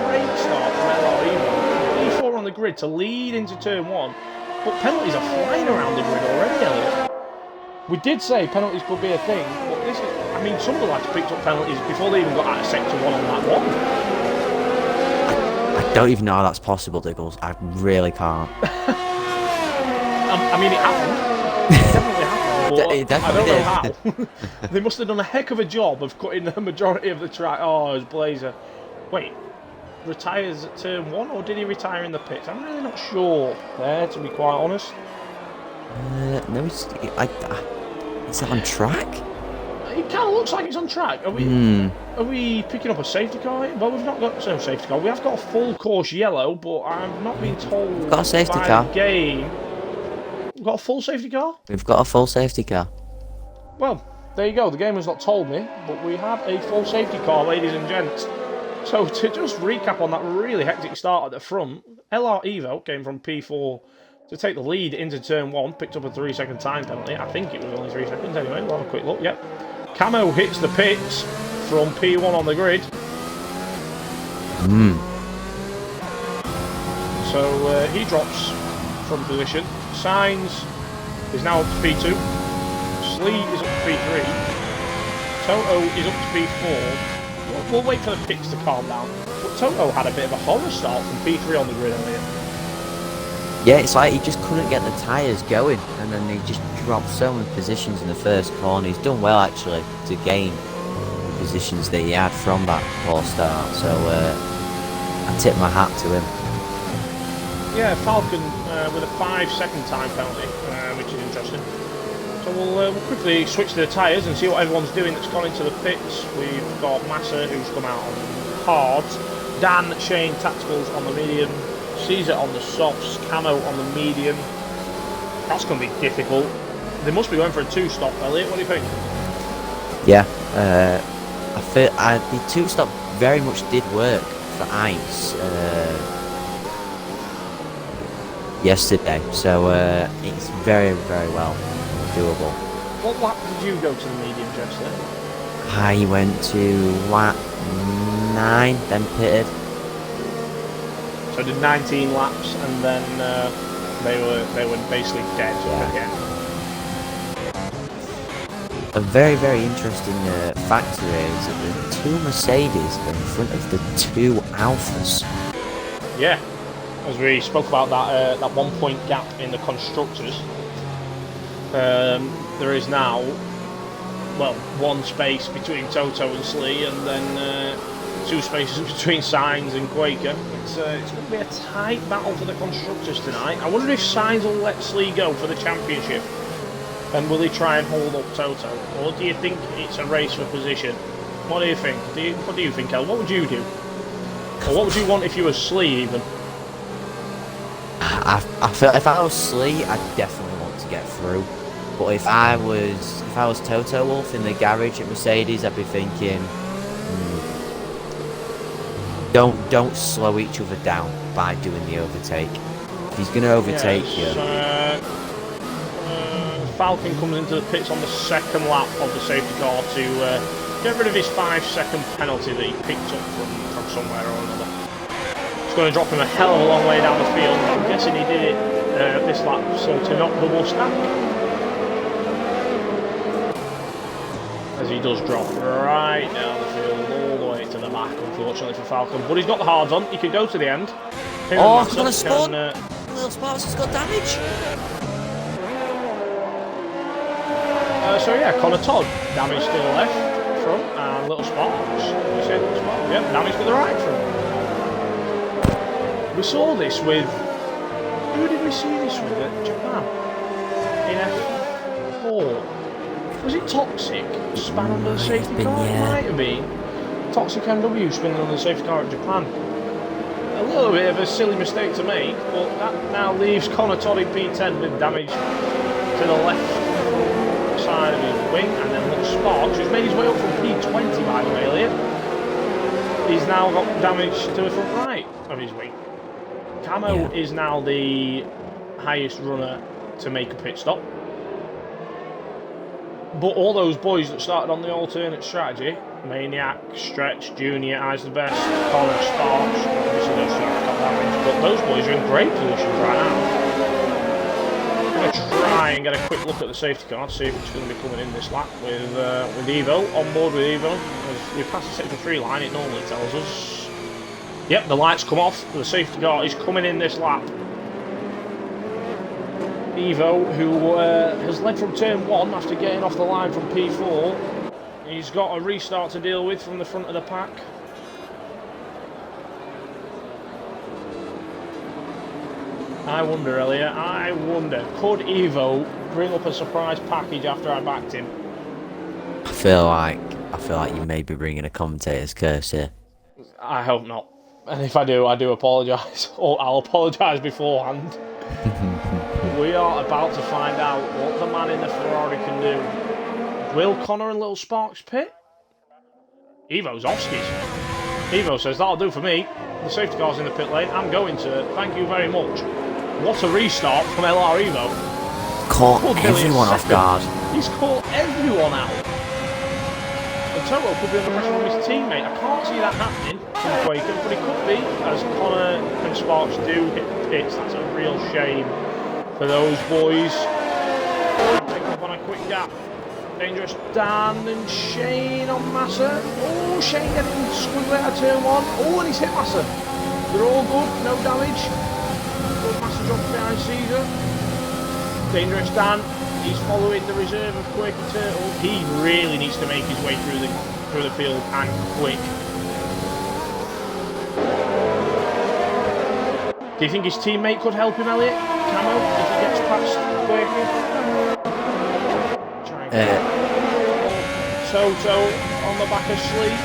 Great start from Evo. E4 on the grid to lead into turn 1. But penalties are flying around the grid already, Elliot. We did say penalties could be a thing, but this is, I mean, some of the lads picked up penalties before they even got out of sector 1 on that one. I don't even know how that's possible, Diggles. I really can't. I mean, it happened. It definitely happened. But It definitely I don't know how. They must have done a heck of a job of cutting the majority of the track. Oh, it was Blazer. Wait, retires at turn 1, or did he retire in the pits? I'm really not sure there, to be quite honest. No, is it on track? It kind of looks like it's on track. Are we picking up a safety car? Well, we've not got no safety car. We have got a full course yellow, but I've not been told. We've got a safety by car. the game. We've got a full safety car? We've got a full safety car. Well, there you go. The game has not told me, but we have a full safety car, ladies and gents. So to just recap on that really hectic start at the front, LR Evo came from P4 to take the lead into turn 1, picked up a 3-second time penalty. I think it was only 3 seconds anyway. We'll have a quick look. Yep. Camo hits the pits from P1 on the grid. So he drops from position. Sainz is now up to P2. Slee is up to P3. Toto is up to P4. We'll wait for the pits to calm down. But Toto had a bit of a horror start from P3 on the grid earlier. Yeah, it's like he just couldn't get the tyres going, and then he just dropped so many positions in the first corner. He's done well, actually, to gain the positions that he had from that poor start. So I tip my hat to him. Yeah, Falcon with a 5-second time penalty, which is interesting. So we'll quickly switch to the tyres and see what everyone's doing that's gone into the pits. We've got Massa, who's come out on hards. Dan, Shane, Tacticals on the medium. Caesar on the softs, Camo on the medium. That's going to be difficult. They must be going for a 2-stop, Elliot. What do you think? Yeah, I feel the 2-stop very much did work for Ice yesterday, so it's very, very well doable. What lap did you go to the medium, yesterday? I went to lap 9, then pitted. So I did 19 laps, and then they were basically dead again. A very, very interesting factor here is that the 2 Mercedes are in front of the 2 Alphas. Yeah, as we spoke about that 1 point gap in the constructors, there is now, well, 1 space between Toto and Slee, and then 2 spaces between Sainz and Quaker. It's going to be a tight battle for the constructors tonight. I wonder if Sainz will let Slee go for the championship, and will he try and hold up Toto, or do you think it's a race for position? What do you think? What do you think, El? What would you do? Or what would you want if you were Slee even? I feel if I was Slee, I'd definitely want to get through. But if I was Toto Wolff in the garage at Mercedes, I'd be thinking, don't slow each other down by doing the overtake. If he's going to overtake you. Falcon comes into the pits on the 2nd lap of the safety car to get rid of his 5-second penalty that he picked up from somewhere or another. It's going to drop him a hell of a long way down the field. I'm guessing he did it this lap, so to not double stack. As he does drop right down the field, all the way to the back, unfortunately for Falcon. But he's got the hards on, he could go to the end. Oh, he's got a spot! Little Sparks has got damage! So yeah, Connor Todd, damage to the left front, and Little Sparks. Yeah, damage to the right front. We saw this with... Who did we see this with at Japan? In F4. Was it Toxic? Span under the safety car? It might have been. Toxic MW spinning on the safety car at Japan. a little bit of a silly mistake to make, but that now leaves Connor Todd in P10 with damage to the left side of his wing, and then little Sparks, who's made his way up from P20 by the way, Elliot. He's now got damage to the front right of his wing. Camo is now the highest runner to make a pit stop. But all those boys that started on the alternate strategy, Maniac, Stretch, Junior, Eyes the Best, Connor, Sparks, obviously those two got damage, but those boys are in great positions right now. I'm going to try and get a quick look at the safety car to see if it's going to be coming in this lap with Evo, on board with Evo. As we pass the sector 3 line, it normally tells us. Yep, the lights come off, the safety car is coming in this lap. Evo, who has led from turn 1 after getting off the line from P4. He's got a restart to deal with from the front of the pack. I wonder, Elliot, could Evo bring up a surprise package after I backed him? I feel like you may be bringing a commentator's curse here. I hope not. And if I do apologise. Or I'll apologise beforehand. We are about to find out what the man in the Ferrari can do. Will Connor and Little Sparks pit? Evo's off skis. Evo says, that'll do for me. The safety car's in the pit lane. I'm going to. Thank you very much. What a restart from LR Evo. Caught everyone off guard. He's caught everyone out. And Toto could be under pressure from his teammate. I can't see that happening from Quaker, but it could be, as Connor and Sparks do hit the pits. That's a real shame for those boys. Pick up on a quick gap. Dangerous Dan and Shane on Massa. Oh, Shane getting squiggly out of turn 1. Oh, and he's hit Massa. They're all good, no damage. Good Massa drops behind Caesar. Dangerous Dan, he's following the reserve of Quaker Turtle. He really needs to make his way through the field and quick. Do you think his teammate could help him, Elliot? Camo, if he gets past Quaker? Toto on the back of Slee.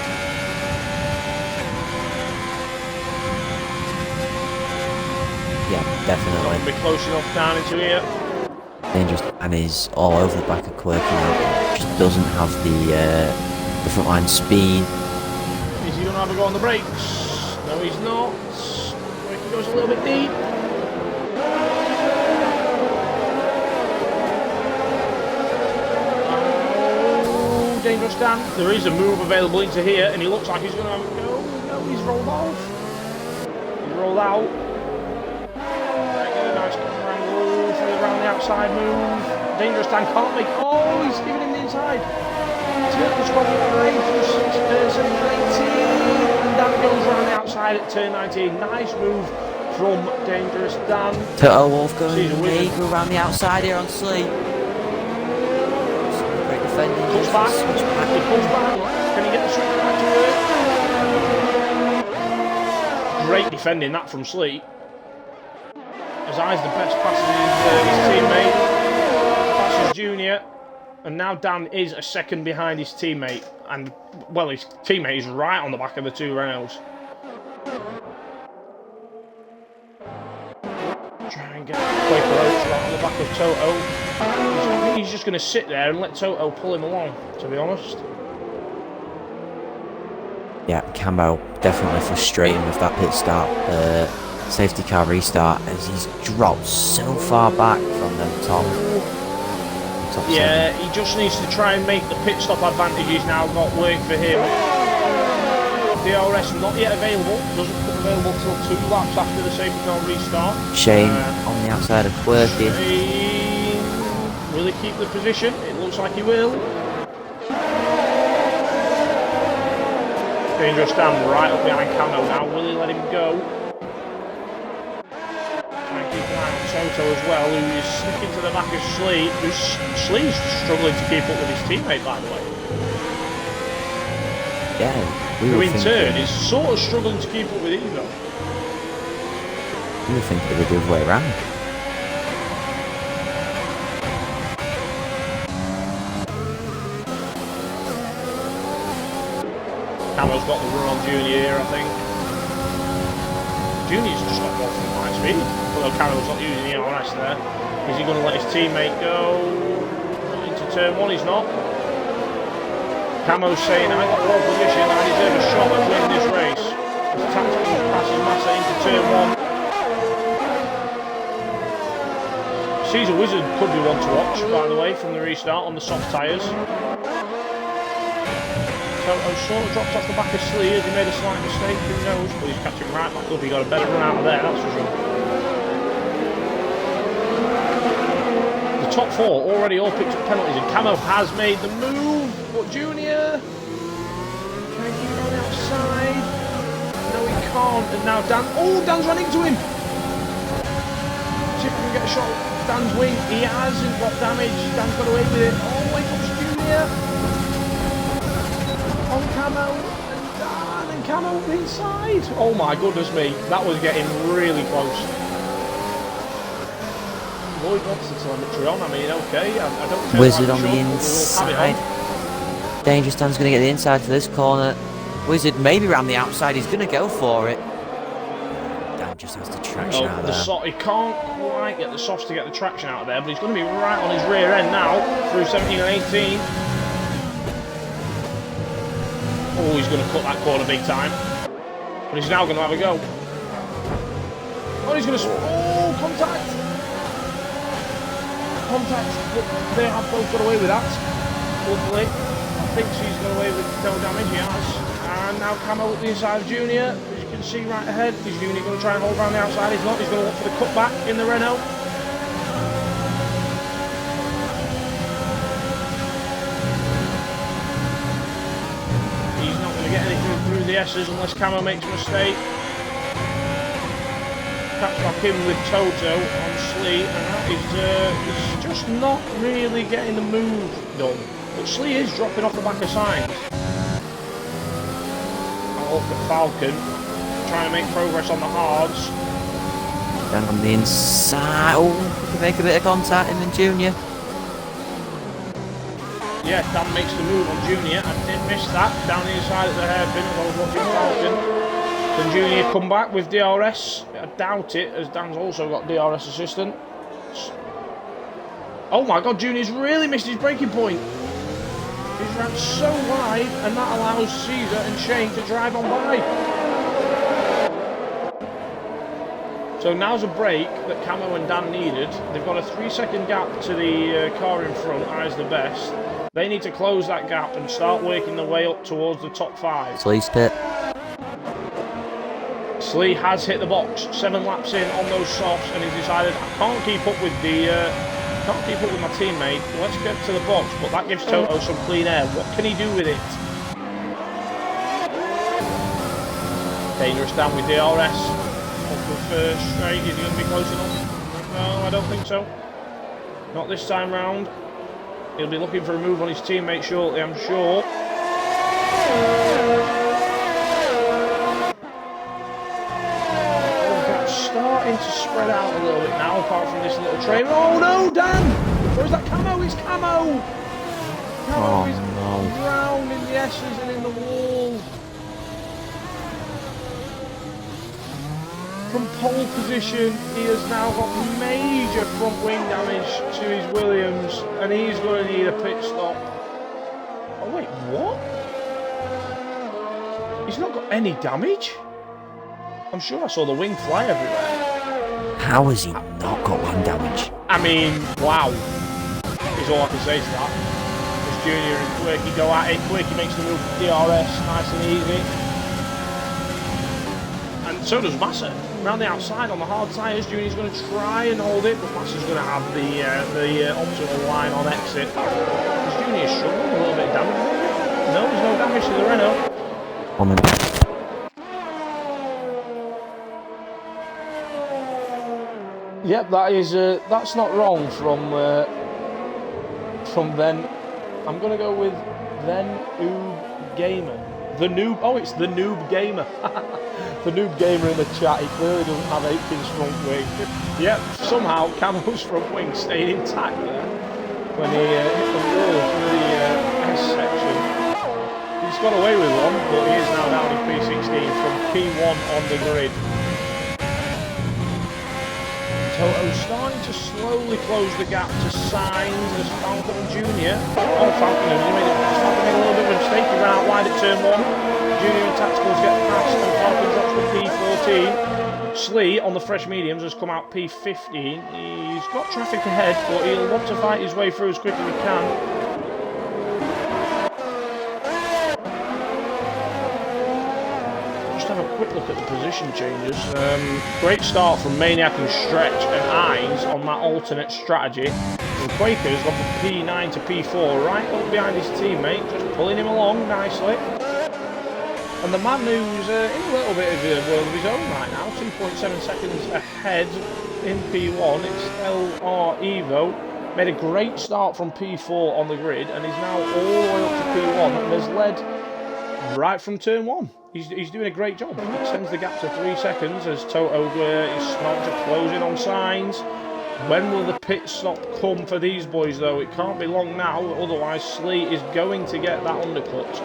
Yeah, definitely. Not be close enough down into here. Dangerous and is all over the back of Quirky now. Just doesn't have the front line speed. Is he going to have a go on the brakes? No, he's not. Quirky goes a little bit deep. Dangerous Dan. There is a move available into here, and he looks like he's going to have a go. No, he's rolled off. He's rolled out. Get a nice angle for the around the outside move. Dangerous Dan can't make. Oh, he's giving him the inside. Turtle's got 19, and Dan goes around the outside at turn 19. Nice move from Dangerous Dan. Turtle Wolf going mega around the outside here on Slee. Comes back, he pulls back, can he get the switch back to work? Great defending that from Slee. As Eyes the Best passes his teammate, passes Junior, and now Dan is a second behind his teammate, and well, his teammate is right on the back of the two rails. Try and get Quaker Oats right on the back of Toto. I think he's just going to sit there and let Toto pull him along, to be honest. Yeah, Camo definitely frustrating with that pit start. Safety car restart as he's dropped so far back from the top yeah, seven. he just needs to try and make the pit stop advantage he's now got work for him. DRS not yet available, doesn't become available till 2 laps after the safety car restart. Shane on the outside of Quirky. Will he keep the position? It looks like he will. Dangerous Dan right up behind Camo now. Will he let him go? Try and keep an eye on Toto as well, who is sneaking to the back of Slee. Slee's struggling to keep up with his teammate, by the way. Yeah. Who in turn is sort of struggling to keep up with Evo. We were thinking of the other way around. Camo's got the run on Junior here, I think. Junior's just got more from high speed. Although Camero's not using the RS there. Is he going to let his teammate go into turn 1? He's not. Camo's saying, I got pole position, I deserve a shot at winning this race. As Tactical passes Massa into turn 1. Caesar Wizard could be one to watch, by the way, from the restart on the soft tyres. Toto sort of dropped off the back of Slee as he made a slight mistake, who knows, but he's catching right back up. He got a better run out of there, that's for sure. The top 4 already all picked up penalties, and Camo has made the move, but Junior can he keep on the outside? No, he can't, and now Dan, oh, Dan's running into him! See if I can get a shot at Dan's wing. He hasn't got damage, Dan's got away with it. Oh, here comes Junior! On Camo, and Dan, and Camo inside. Oh my goodness me, that was getting really close. Lloyd wants the telemetry on, I mean, okay, I don't care. Wizard on the inside. Dangerous Dan's going to get the inside to this corner. Wizard maybe around the outside, he's going to go for it. Dan just has the traction out of there. He can't quite get the softs to get the traction out of there, but he's going to be right on his rear end now, through 17 and 18. Oh, he's going to cut that corner big time. But he's now going to have a go. Oh, he's going to... Oh, contact! Contact, but they have both got away with that. Lovely. I think she's got away with no damage, he has. And now Camo up the inside of Junior. As you can see right ahead, is Junior going to try and hold around the outside? He's not, he's going to look for the cutback in the Renault. He's not going to get anything through the S's unless Camo makes a mistake. Catch back in with Toto on Slee, and that is just not really getting the move done. But Slee is dropping off the back of signs. I'll look at Falcon, trying to make progress on the hards. Dan on the inside. Oh, we can make a bit of contact in the Junior. Yeah, Dan makes the move on Junior. I did miss that down the inside at the hairpin as I was watching Falcon. Can Junior come back with DRS? I doubt it, as Dan's also got DRS assistant. Oh my god, Junior's really missed his braking point. He's ran so wide, and that allows Caesar and Shane to drive on by. So now's a break that Camo and Dan needed. They've got a 3-second gap to the car in front, eyes the best. They need to close that gap and start working their way up towards the top 5. Slee's pit. Slee has hit the box, 7 laps in on those softs, and he's decided I can't keep up with my teammate. Let's get to the box, but that gives Toto some clean air. What can he do with it? Dangerous Dan with DRS. Up the first straight. Is he going to be close enough? No, I don't think so. Not this time round. He'll be looking for a move on his teammate shortly, I'm sure. Starting to spread out a little bit now, apart from this little train. Oh no, Dan! Or is that Camo? It's Camo! Camo is drowned in the S's and in the wall. From pole position, he has now got major front wing damage to his Williams, and he's going to need a pit stop. Oh wait, what? He's not got any damage? I'm sure I saw the wing fly everywhere. How has he not got wing damage? I mean, wow. Is all I can say to that. As Junior and Quirky go at it. Quirky makes the move for DRS, nice and easy. And so does Massa. Around the outside on the hard tyres, Junior's going to try and hold it, but Massa's going to have the optimal line on exit. Is Junior struggling a little bit of damage? No, there's no damage to the Renault. 1 minute. Yep, that is that's not wrong from then. I'm gonna go with then Oob Gamer. The noob. Oh, it's the Noob Gamer. The Noob Gamer in the chat. He clearly doesn't have Aitken's front wing. Yep. Somehow Camo's front wing stayed intact there when he hit the wall through the S section. He's got away with one, but he is now down in P16 from P1 on the grid. Toto starting to slowly close the gap to Signs as Falcon Junior. Oh, Falcon made a little bit of a mistake. He ran out wide at turn 1. Junior and Tacticals get past, and Falcon drops to P14. Slee on the fresh mediums has come out P15. He's got traffic ahead, but he'll want to fight his way through as quick as he can. Have a quick look at the position changes. Great start from Maniac and Stretch and Eyes on that alternate strategy. And Quaker's gone from P9 to P4, right up behind his teammate, just pulling him along nicely. And the man who's in a little bit of a world of his own right now, 2.7 seconds ahead in P1, it's LR Evo. Made a great start from P4 on the grid and is now all the way up to P1 and has led right from turn 1. He's doing a great job. He extends the gap to 3 seconds as Toto is starting to close in on Signs. When will the pit stop come for these boys though? It can't be long now, otherwise Slee is going to get that undercut.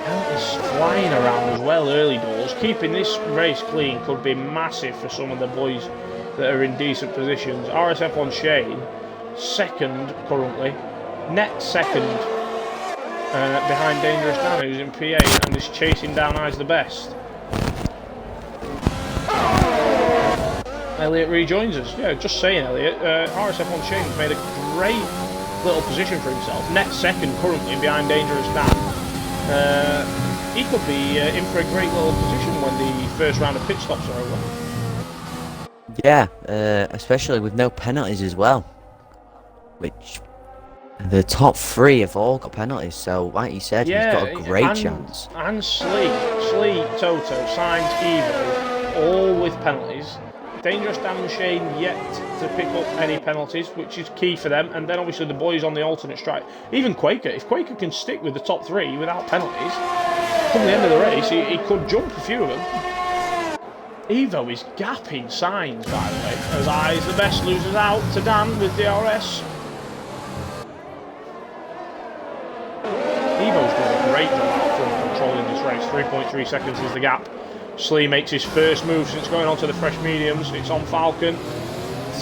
Hell is flying around as well early doors. Keeping this race clean could be massive for some of the boys that are in decent positions. RSF1 Shane, second currently. Net second. Behind Dangerous Dan, who's in P8 and is chasing down Eyes the Best. Elliot rejoins us. Yeah, just saying, Elliot. RSF1 Shane's made a great little position for himself. Net second currently behind Dangerous Dan. He could be in for a great little position when the first round of pit stops are over. Yeah, especially with no penalties as well. Which... the top 3 have all got penalties, so like you said, he's got a great chance. And Slee, Toto, Signs, Evo, all with penalties. Dangerous Dan and Shane yet to pick up any penalties, which is key for them. And then obviously the boys on the alternate strike. Even Quaker, if Quaker can stick with the top 3 without penalties, come the end of the race, he could jump a few of them. Evo is gapping Signs, by the way, as Eyes the Best loses out to Dan with DRS. Evo's doing a great job out front controlling this race. 3.3 seconds is the gap. Slee makes his first move since going on to the fresh mediums. It's on Falcon.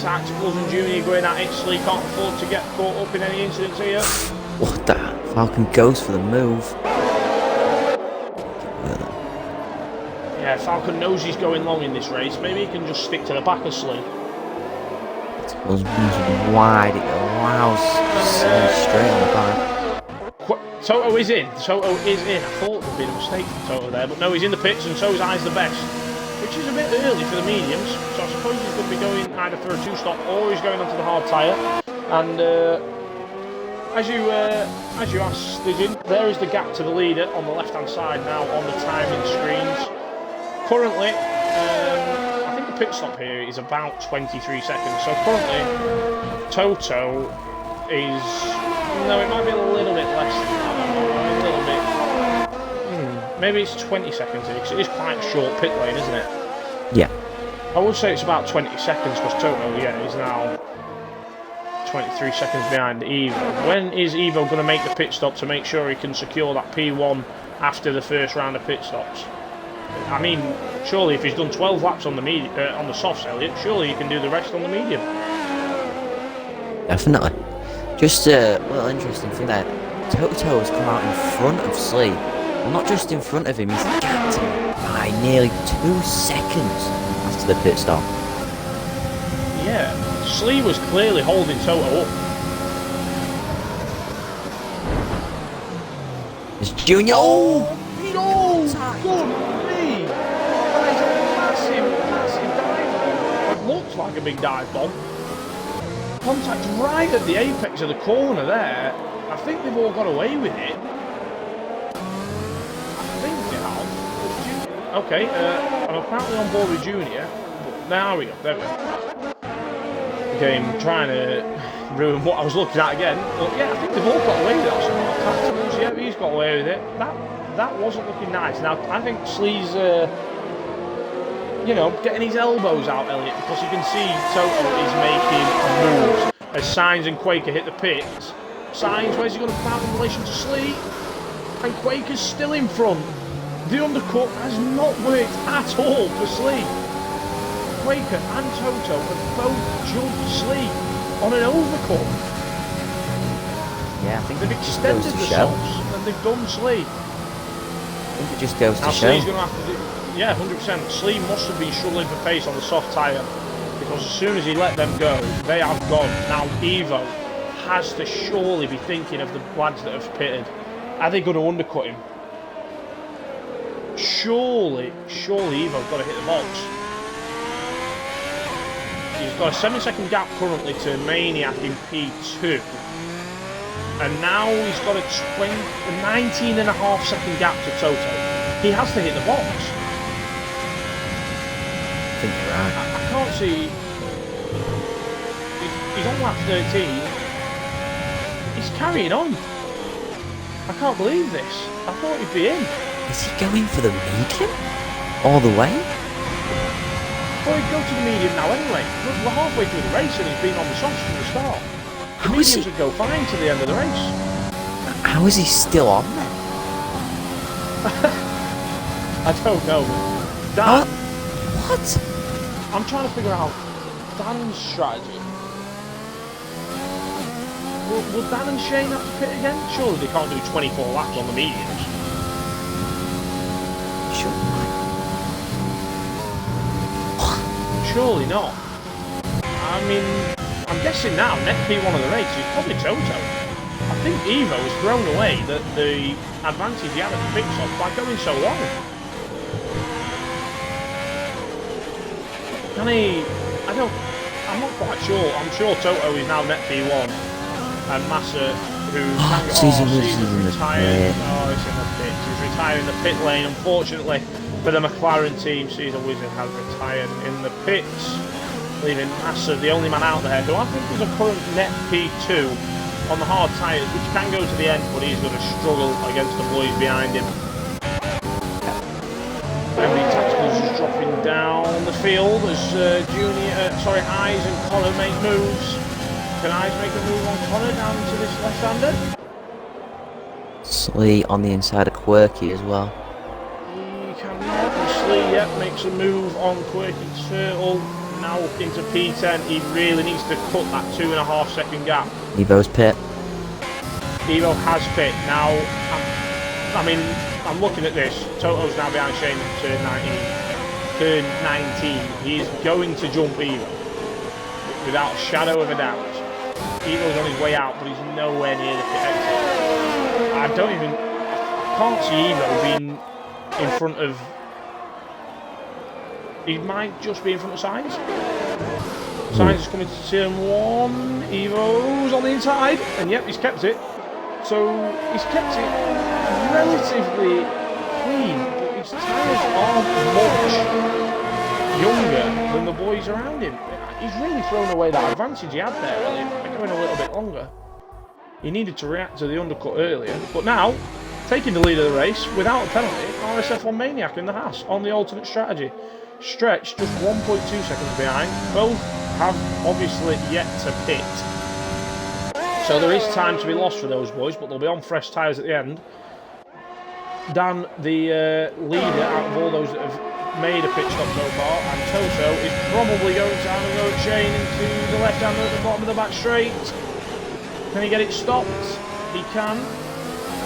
Tacticals and Junior going at it. Slee can't afford to get caught up in any incidents here. What the? Falcon goes for the move. Yeah, Falcon knows he's going long in this race. Maybe he can just stick to the back of Slee. Tacticals moves wide. It allows Slee straight on the back. Toto is in. Toto is in. I thought there'd been a mistake from Toto there, but no, he's in the pits, and so is Eyes the Best, which is a bit early for the mediums. So I suppose he's going to be going either for a 2-stop or he's going onto the hard tyre. And as you asked, there is the gap to the leader on the left-hand side now on the timing screens. Currently, I think the pit stop here is about 23 seconds. So currently, Toto is. No, it might be a little bit less than that. A little bit. Maybe it's 20 seconds here, because it is quite a short pit lane, isn't it? Yeah. I would say it's about 20 seconds, because Toto, yeah, is now 23 seconds behind Evo. When is Evo going to make the pit stop to make sure he can secure that P1 after the first round of pit stops? I mean, surely if he's done 12 laps on the on the softs, Elliot, surely he can do the rest on the medium. Definitely. Just a little interesting thing there. Toto has come out in front of Slee. Well, not just in front of him, he's gapped him by nearly 2 seconds after the pit stop. Yeah, Slee was clearly holding Toto up. It's Junior. Oh! No! Good me! That is a massive dive bomb. It looks like a big dive bomb. Contact right at the apex of the corner there. I think they've all got away with it. I think they have. Okay, I'm apparently on board with Junior. But there we go, there we go. Again, trying to ruin what I was looking at again. But yeah, I think they've all got away with that somehow. Tacticals, yeah, he's got away with it. That wasn't looking nice. Now, I think Slee's you know, getting his elbows out, Elliot, because you can see Toto is making moves as Signs and Quaker hit the pits. Signs, where's he going to come out in relation to Slee? And Quaker's still in front. The undercut has not worked at all for Slee. Quaker and Toto have both jumped Slee on an overcut. Yeah, I think They've it just extended goes to the show. softs and they've done Slee. I think it just goes to Now show. Slee's going to have to do... Yeah, 100%. Slee must have been struggling for pace on the soft tyre, because as soon as he let them go, they have gone. Now Evo has to surely be thinking of the lads that have pitted. Are they going to undercut him? Surely Evo's got to hit the box. He's got a 7-second gap currently to Maniac in P2. And now he's got a 19.5-second gap to Toto. He has to hit the box. I think you're right. I can't see... He's on lap 13. He's carrying on. I can't believe this. I thought he'd be in. Is he going for the medium? All the way? Well, he'd go to the medium now anyway. We're halfway through the race and he's been on the softs from the start. The mediums would go fine to the end of the race. How is he still on then? I don't know. Dan, What? I'm trying to figure out Dan's strategy. Will Dan and Shane have to pit again? Surely they can't do 24 laps on the mediums. Sure. Surely not. I mean, I'm guessing now, net P1 of the race is probably Toto. I think Evo has thrown away the advantage he had at the pit stop by going so long. Can he... I'm not quite sure. I'm sure Toto is now net P1. And Massa, who Season retired. Oh, he's in the pit. He's retired in the pit lane. Unfortunately for the McLaren team, Caesar Wizard has retired in the pits, leaving Massa the only man out there, who I think is a current net P2 on the hard tyres, which can go to the end, but he's going to struggle against the boys behind him. Every Tacticals is dropping down the field as Eyes and Connor make moves. Can Eyes make a move on Connor down to this left-hander? Slee on the inside of Quirky as well. He cannot. Slee, yep, makes a move on Quirky Turtle. Now into P10. He really needs to cut that 2.5-second gap. Evo's pit. Evo has pit. Now, I'm looking at this. Toto's now behind Shane in turn 19. He is going to jump Evo, without a shadow of a doubt. Evo's on his way out, but he's nowhere near the pit exit. I can't see Evo being in front of... He might just be in front of Sainz. Sainz is coming to turn 1. Evo's on the inside, and yep, he's kept it. So he's kept it relatively clean, but his tyres are much younger than the boys around him. He's really thrown away that advantage he had there, really, by going a little bit longer. He needed to react to the undercut earlier, but now, taking the lead of the race without a penalty, RSF1 Maniac in the Haas on the alternate strategy. Stretch just 1.2 seconds behind. Both have obviously yet to pit. So there is time to be lost for those boys, but they'll be on fresh tyres at the end. Dan, the leader out of all those that have made a pit stop so far, and Toto is probably going to have a go at Shane into the left-hander at the bottom of the back straight. Can he get it stopped? He can.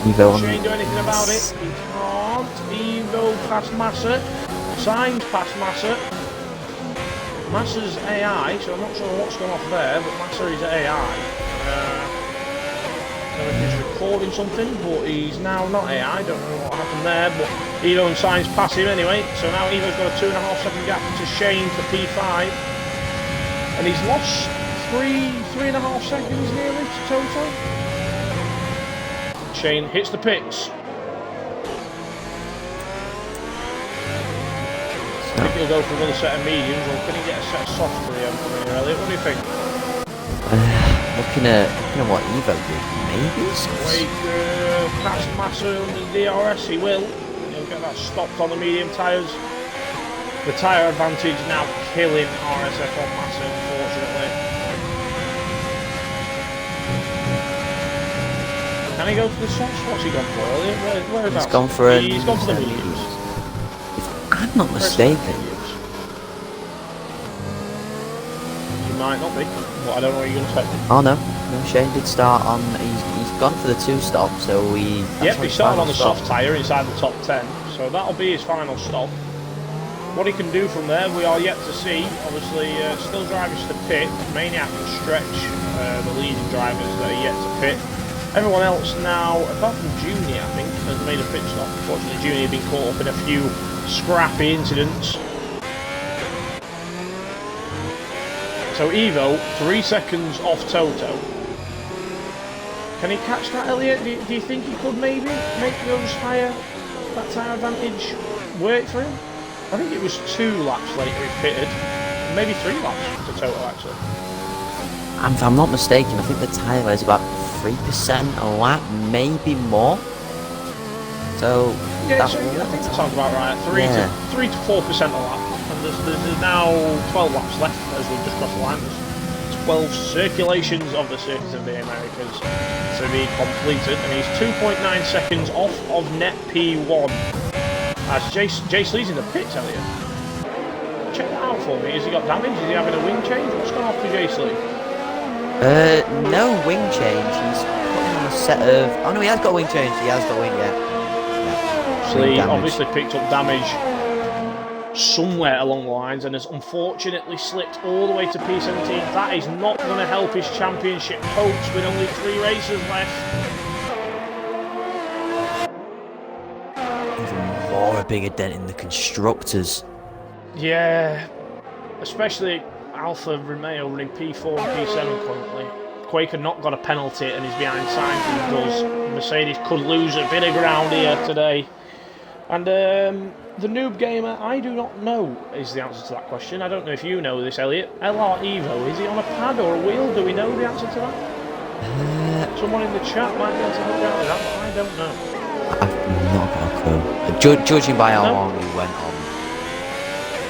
Evo Shane do anything about it? He can't. Evo past Massa. Sainz past Massa. Massa's AI, so I'm not sure what's gone off there, but Massa is AI. I don't know if he's recording something, but he's now not AI. Don't know what happened there, but Evo and Sainz pass him anyway. So now Evo's got a 2.5-second gap to Shane for P5. And he's lost 3.5 seconds nearly to Toto. Shane hits the pits. I think he'll go for another set of mediums, or can he get a set of soft for the end for me, Elliot? What do you think? looking at what Evo did, maybe? Wait, past Massa under the DRS, he will. He'll get that stopped on the medium tyres. The tyre advantage now killing RSF1 Massa, unfortunately. Can he go for the softs? What's he gone for, Elliot? Whereabouts? He's gone for the mediums. If I'm not mistaken, might not be, but I don't know what you're going to say. Oh no, Shane did start on. He's gone for the 2-stop, so we. Yep, he started on the soft tyre inside the top 10, so that'll be his final stop. What he can do from there, we are yet to see. Obviously, still drivers to pit. Maniac and Stretch, the leading drivers that are yet to pit. Everyone else now, apart from Junior, I think, has made a pit stop. Unfortunately, Junior had been caught up in a few scrappy incidents. So Evo, 3 seconds off Toto. Can he catch that, Elliot? Do you think he could maybe make those that tyre advantage work for him? I think it was 2 laps later he pitted. Maybe 3 laps to Toto, actually. If I'm not mistaken, I think the tyre is about 3% a lap, maybe more. So yeah, I think that sounds about right. 3 to 4% a lap, and there's now 12 laps left as we've just crossed the line. There's 12 circulations of the Circuit of the Americas to be completed, and he's 2.9 seconds off of net P1. As Jace Lee's in the pits, Elliot. Check that out for me. Has he got damage? Is he having a wing change? What's going on for Jace Lee? No wing change. He's putting on a set of. Oh no, he has got a wing change. He has got a wing, yeah. So he obviously picked up damage somewhere along the lines and has unfortunately slipped all the way to P17. That is not going to help his championship hopes with only 3 races left. Or a bigger dent in the constructors. Yeah, especially Alfa Romeo running P4 and P7 currently. Quaker not got a penalty and is behind Sainz who does. Mercedes could lose a bit of ground here today. And the noob gamer, I do not know is the answer to that question. I don't know if you know this, Elliot. LR Evo, is he on a pad or a wheel? Do we know the answer to that? Someone in the chat might be able to help out with that, but I don't know. I've not got a clue. Judging by how long he went on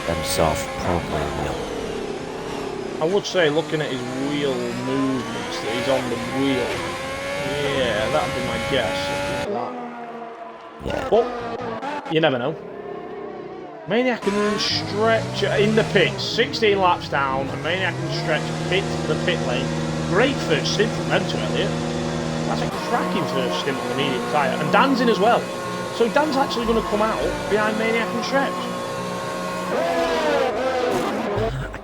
them soft, probably a wheel. I would say, looking at his wheel movements, that he's on the wheel. Yeah, that'd be my guess. Yeah. But you never know. Maniac and Stretch in the pits, 16 laps down, and Maniac and Stretch pit the pit lane. Great first stint from them to Elliot. That's a cracking first stint on the medium tyre. And Dan's in as well. So Dan's actually going to come out behind Maniac and Stretch.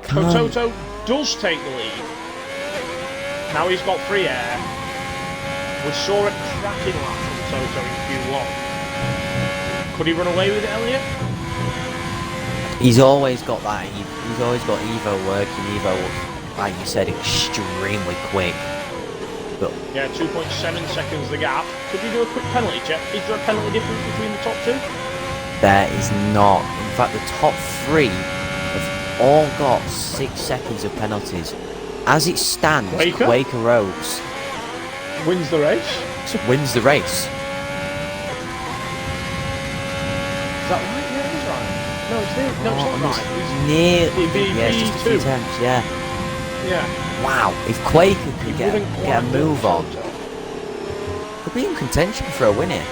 So Toto does take the lead. Now he's got free air. We saw a cracking lap from Toto in Q1. Could he run away with it, Elliot? He's always got that. He's always got Evo working. Evo, like you said, extremely quick. But yeah, 2.7 seconds the gap. Could you do a quick penalty check? Is there a penalty difference between the top 2? There is not. In fact, the top 3 have all got 6 seconds of penalties. As it stands, Quaker Oaks wins the race. Wins the race. Is that right? Yeah, it is right. No, it's not right. It's just a few attempts, yeah. Yeah. Wow, if Quaker could get a move on, could be in contention for a win here.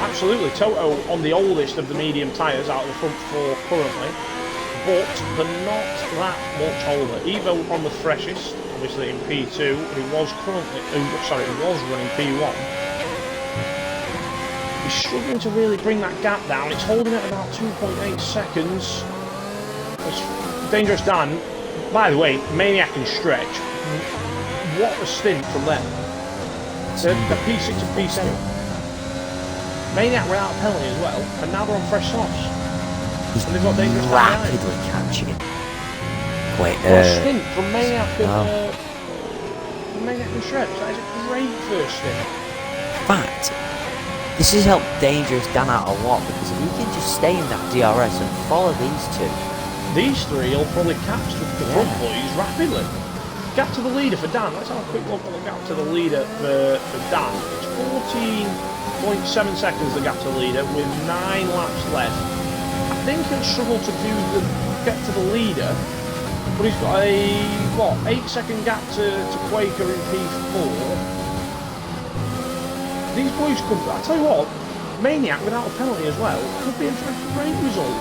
Absolutely. Toto on the oldest of the medium tyres out of the front 4 currently, but they're not that much older. Evo on the freshest, obviously in P2, who was running P1. He's struggling to really bring that gap down. It's holding at about 2.8 seconds. It's Dangerous Dan. By the way, Maniac and Stretch. What a stint from them. The P6 and P7. Maniac were out of penalty as well, and now they're on fresh softs. And they've got Dangerous Dan rapidly catching it. What a stint from Maniac and Stretch. That is a great first stint. In fact, this has helped Dangerous Dan out a lot, because if he can just stay in that DRS and follow these 2. These 3 will probably catch the front boys rapidly. Gap to the leader for Dan. Let's have a quick look at the gap to the leader for Dan. It's 14.7 seconds the gap to the leader with 9 laps left. I think he'll struggle to get to the leader, but he's got a 8-second gap to Quaker in P4. These boys could, I tell you what, Maniac without a penalty as well could be in for a great result.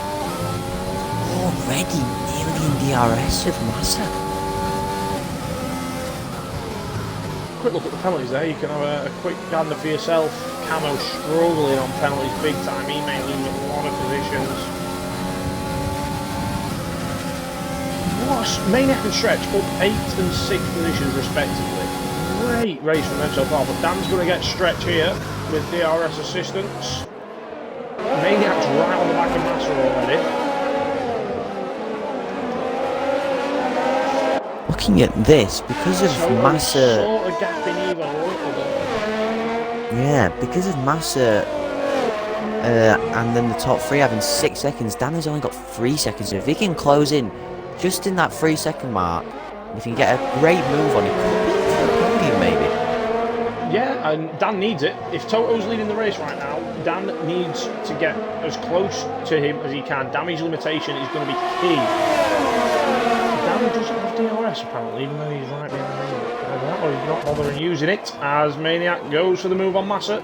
Already nearly in DRS with Massa. quick look at the penalties there. You can have a quick gander for yourself. Camo struggling on penalties big time. He may lose a lot of positions. Maniac and Stretch up 8th and 6th positions respectively. Great race from them so far, but Dan's going to get Stretch here with DRS assistance. Maniac's right on the back of Massa already. Looking at this, because of Massa... sort of gapping even a little bit. Yeah, because of Massa and then the top 3 having 6 seconds, Dan has only got 3 seconds. So if he can close in just in that 3-second mark, if he can get a great move on, he could be for the podium maybe. Yeah, and Dan needs it. If Toto's leading the race right now, Dan needs to get as close to him as he can. Damage limitation is going to be key. Dan doesn't have DRS apparently, even though he's right behind him. Or he's not bothering using it as Maniac goes for the move on Massa.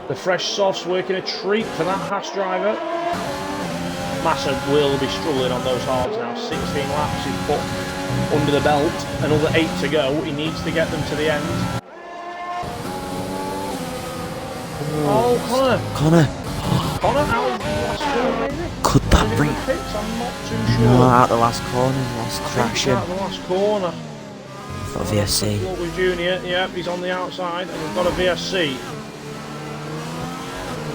The fresh softs working a treat for that Haas driver. Massa will be struggling on those hards now. 16 laps he's put under the belt, another 8 to go. He needs to get them to the end. Oh, Connor out of the last corner, maybe? Could that bring... Pits? I'm not too sure. No, out the last corner, lost traction. Out the last corner. Got VSC. What with Junior? Yep, he's on the outside, and we've got a VSC.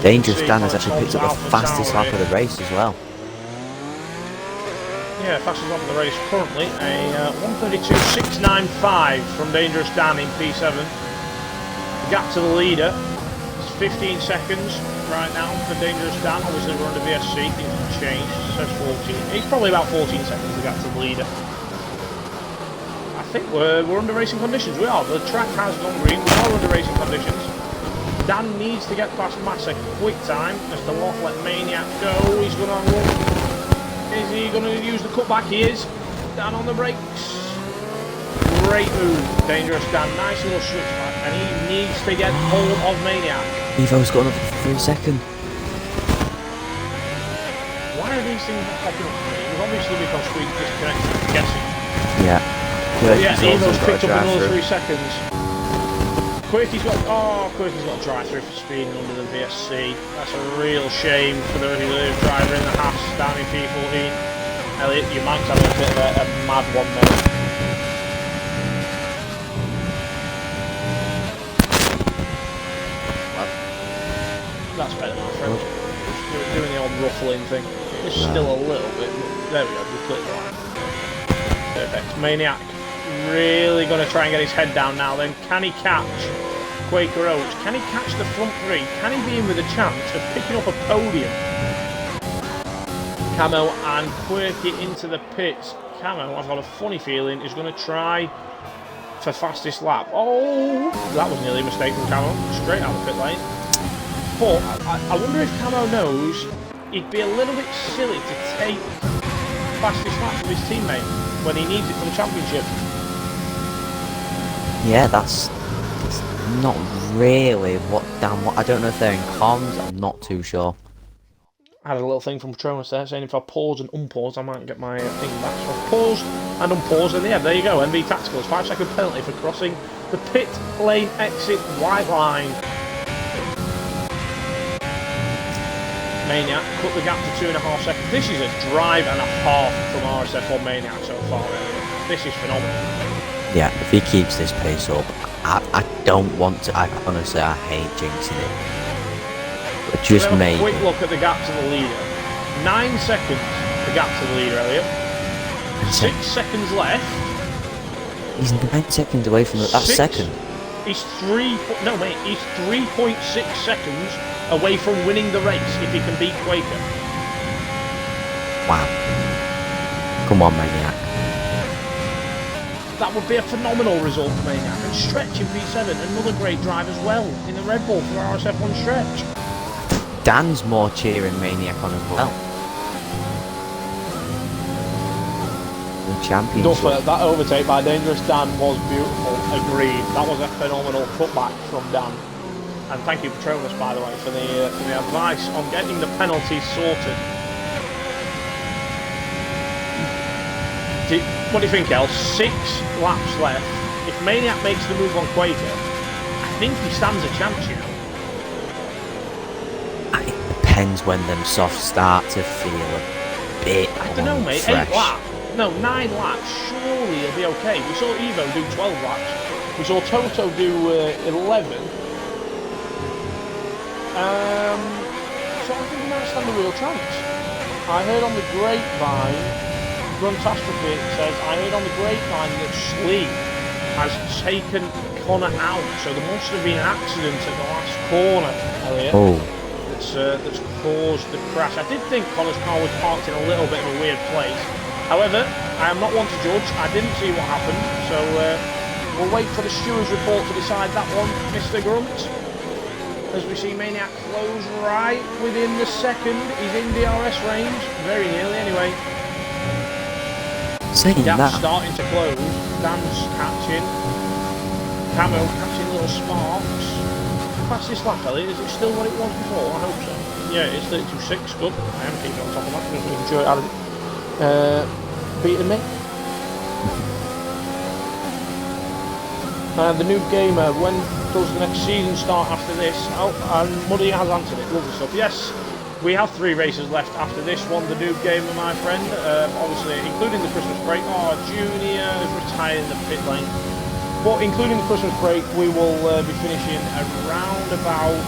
Dangerous Dan has actually picked up the fastest lap of the race as well. Yeah, fastest lap of the race currently, a 1:32.695 from Dangerous Dan in P7. Gap to the leader. 15 seconds right now for Dangerous Dan. Obviously we're under VSC, things have changed. It says 14. It's probably about 14 seconds to get to the leader. I think we're under racing conditions. We are. The track has gone green. We are under racing conditions. Dan needs to get past Massa quick time as the Loft let Maniac go. He's going to run. Is he going to use the cutback? He is. Dan on the brakes. Great move, Dangerous Dan. Nice little switchback, and he needs to get hold of Maniac. Evo's got another 3 seconds. Why are these things not popping up for me? It was obviously because we disconnected, I'm guessing. Yeah. Yeah, Evo's picked up another 3 seconds. Quirky's got to try through for speeding under the VSC. That's a real shame for the reserve driver in the Haas down in P14. Elliot, you might have a bit of a mad one there. That's better, my friend. Just doing the old ruffling thing. It's still a little bit. There we go, we clicked the line. Perfect. Maniac really going to try and get his head down now then. Can he catch Quaker Oats? Can he catch the front 3? Can he be in with a chance of picking up a podium? Camo and Quirky into the pits. Camo, I've got a funny feeling, is going to try for fastest lap. Oh, that was nearly a mistake from Camo. Straight out of the pit lane. But I wonder if Camo knows he'd be a little bit silly to take fastest lap from his teammate when he needs it for the championship. Yeah, that's not really what Dan... I don't know if they're in comms, I'm not too sure. I had a little thing from Patronus there saying if I pause and unpause I might get my thing back. So I've paused and unpaused, and yeah, there you go. MV Tacticals, 5-second penalty for crossing the pit lane exit white line. Maniac cut the gap to 2.5 seconds. This is a drive and a half from RSF1 Maniac so far. This is phenomenal. Yeah, if he keeps this pace up, I don't want to. Honestly, I hate jinxing it. But just maybe. Quick look at the gap to the leader. 9 seconds. The gap to the leader, Elliot. 6 seconds left. He's 9 seconds away from that second. He's 3.6 seconds away from winning the race if he can beat Quaker. Wow. Come on, Maniac. That would be a phenomenal result for Maniac. And Stretch in P7, another great drive as well in the Red Bull for RSF1 Stretch. Dan's more cheering Maniac on as well. The championship. Duffer, that overtake by Dangerous Dan was beautiful. Agreed. That was a phenomenal cutback from Dan. And thank you, Patronus, by the way, for the advice on getting the penalties sorted. What do you think, El? 6 laps left. if Maniac makes the move on Quaker, I think he stands a chance, you know. It depends when them softs start to feel a bit I don't know, mate. fresh. 8 laps. No, 9 laps. Surely he'll be okay. We saw Evo do 12 laps. We saw Toto do 11. So I think he might stand a real chance. I heard on the grapevine, Gruntastrophe says, I heard on the grapevine that Slee has taken Connor out. So there must have been an accident at the last corner, Elliot. Oh. That's caused the crash. I did think Connor's car was parked in a little bit of a weird place. However, I am not one to judge. I didn't see what happened, so we'll wait for the steward's report to decide that one, Mr. Grunt. As we see Maniac close right within the second. He's in DRS range, very nearly anyway. Saying Gap's that, starting to close. Dan's catching. Camo catching little sparks. Fastest lap, Elliot. Is it still what it was before? I hope so. Yeah, it's 32.6. Good. I am keeping on top of that. I'm sure it added beating me. The new gamer, when does the next season start after this? Oh, and Muddy has answered it. Lovely stuff. Yes, we have 3 races left after this one. The new gamer, my friend, obviously including the Christmas break. Oh, Junior is retiring the pit lane. But including the Christmas break, we will be finishing around about,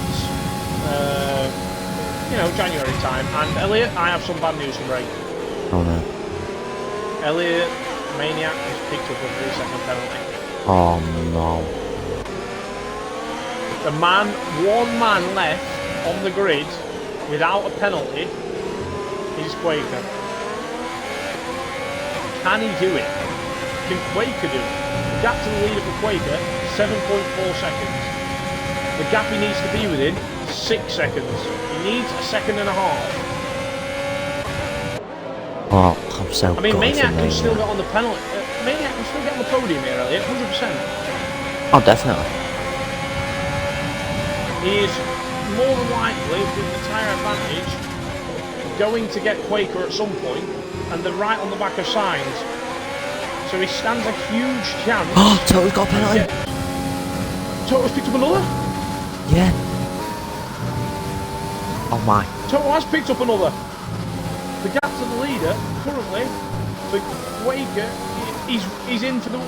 January time. And Elliot, I have some bad news to break. oh no. Elliot, Maniac has picked up a 3-second penalty. Oh no. The one man left on the grid without a penalty is Quaker. Can he do it? Can Quaker do it? The gap to the leader for Quaker, 7.4 seconds. The gap he needs to be within, 6 seconds. He needs a second and a half. Oh, I'm so I mean, gutted Maniac for can still get Maniac. on the penalty. Maniac can still get on the podium here, Elliot, 100%. Oh, definitely. He is more than likely, with the tyre advantage, going to get Quaker at some point, and they're right on the back of Sainz. So he stands a huge chance. Oh, Toto's got a penalty. Toto's picked up another? Yeah. Oh my. Toto has picked up another. The gap to the leader, currently, for Quaker, he's in for the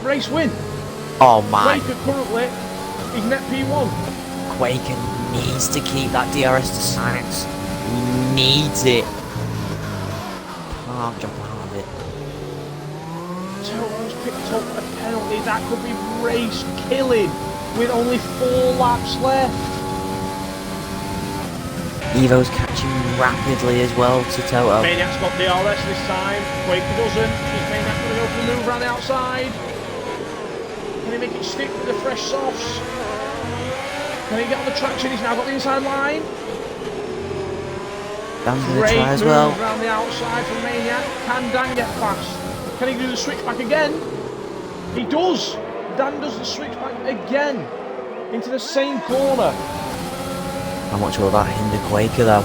race win. Oh my. Quaker currently, he's net P1. Quaker needs to keep that DRS to Sainz. He needs it. Can't jump out of it. Toto's picked up a penalty. That could be race killing with only 4 laps left. Evo's catching rapidly as well to Toto. Maniac's got DRS this time. Quaker doesn't. Is Maniac going to go for the move around the outside? Can he make it stick with the fresh softs? Can he get on the traction? He's now got the inside line. Dan's going to Great try as move well. around the outside from Maniac. Can Dan get past? Can he do the switch back again? He does. Dan does the switch back again into the same corner. How much will that hinder Quaker though?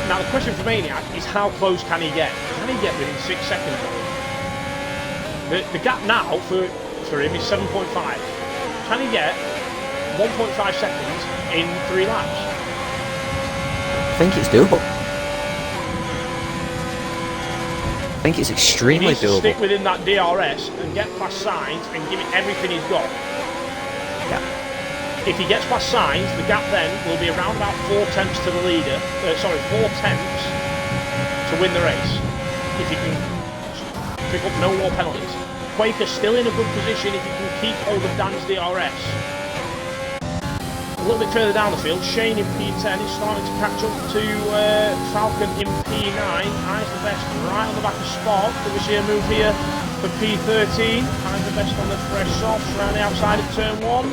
Now the question for Maniac is how close can he get? Can he get within 6 seconds of him? The gap now for him is 7.5. Can he get 1.5 seconds in 3 laps? I think it's doable. I think it's He extremely needs to doable. stick within that DRS and get past Sainz and give it everything he's got. Yeah. If he gets past Sainz, the gap then will be around about 4 tenths to the leader. 4 tenths to win the race. If he can pick up no more penalties. Quaker's still in a good position if he can keep hold of Dan's DRS. A little bit further down the field, Shane in P10 is starting to catch up to Falcon in P9. Eyes the best right on the back of Spark. Do we see a move here for P13? Eyes the best on the fresh softs around the outside of turn 1.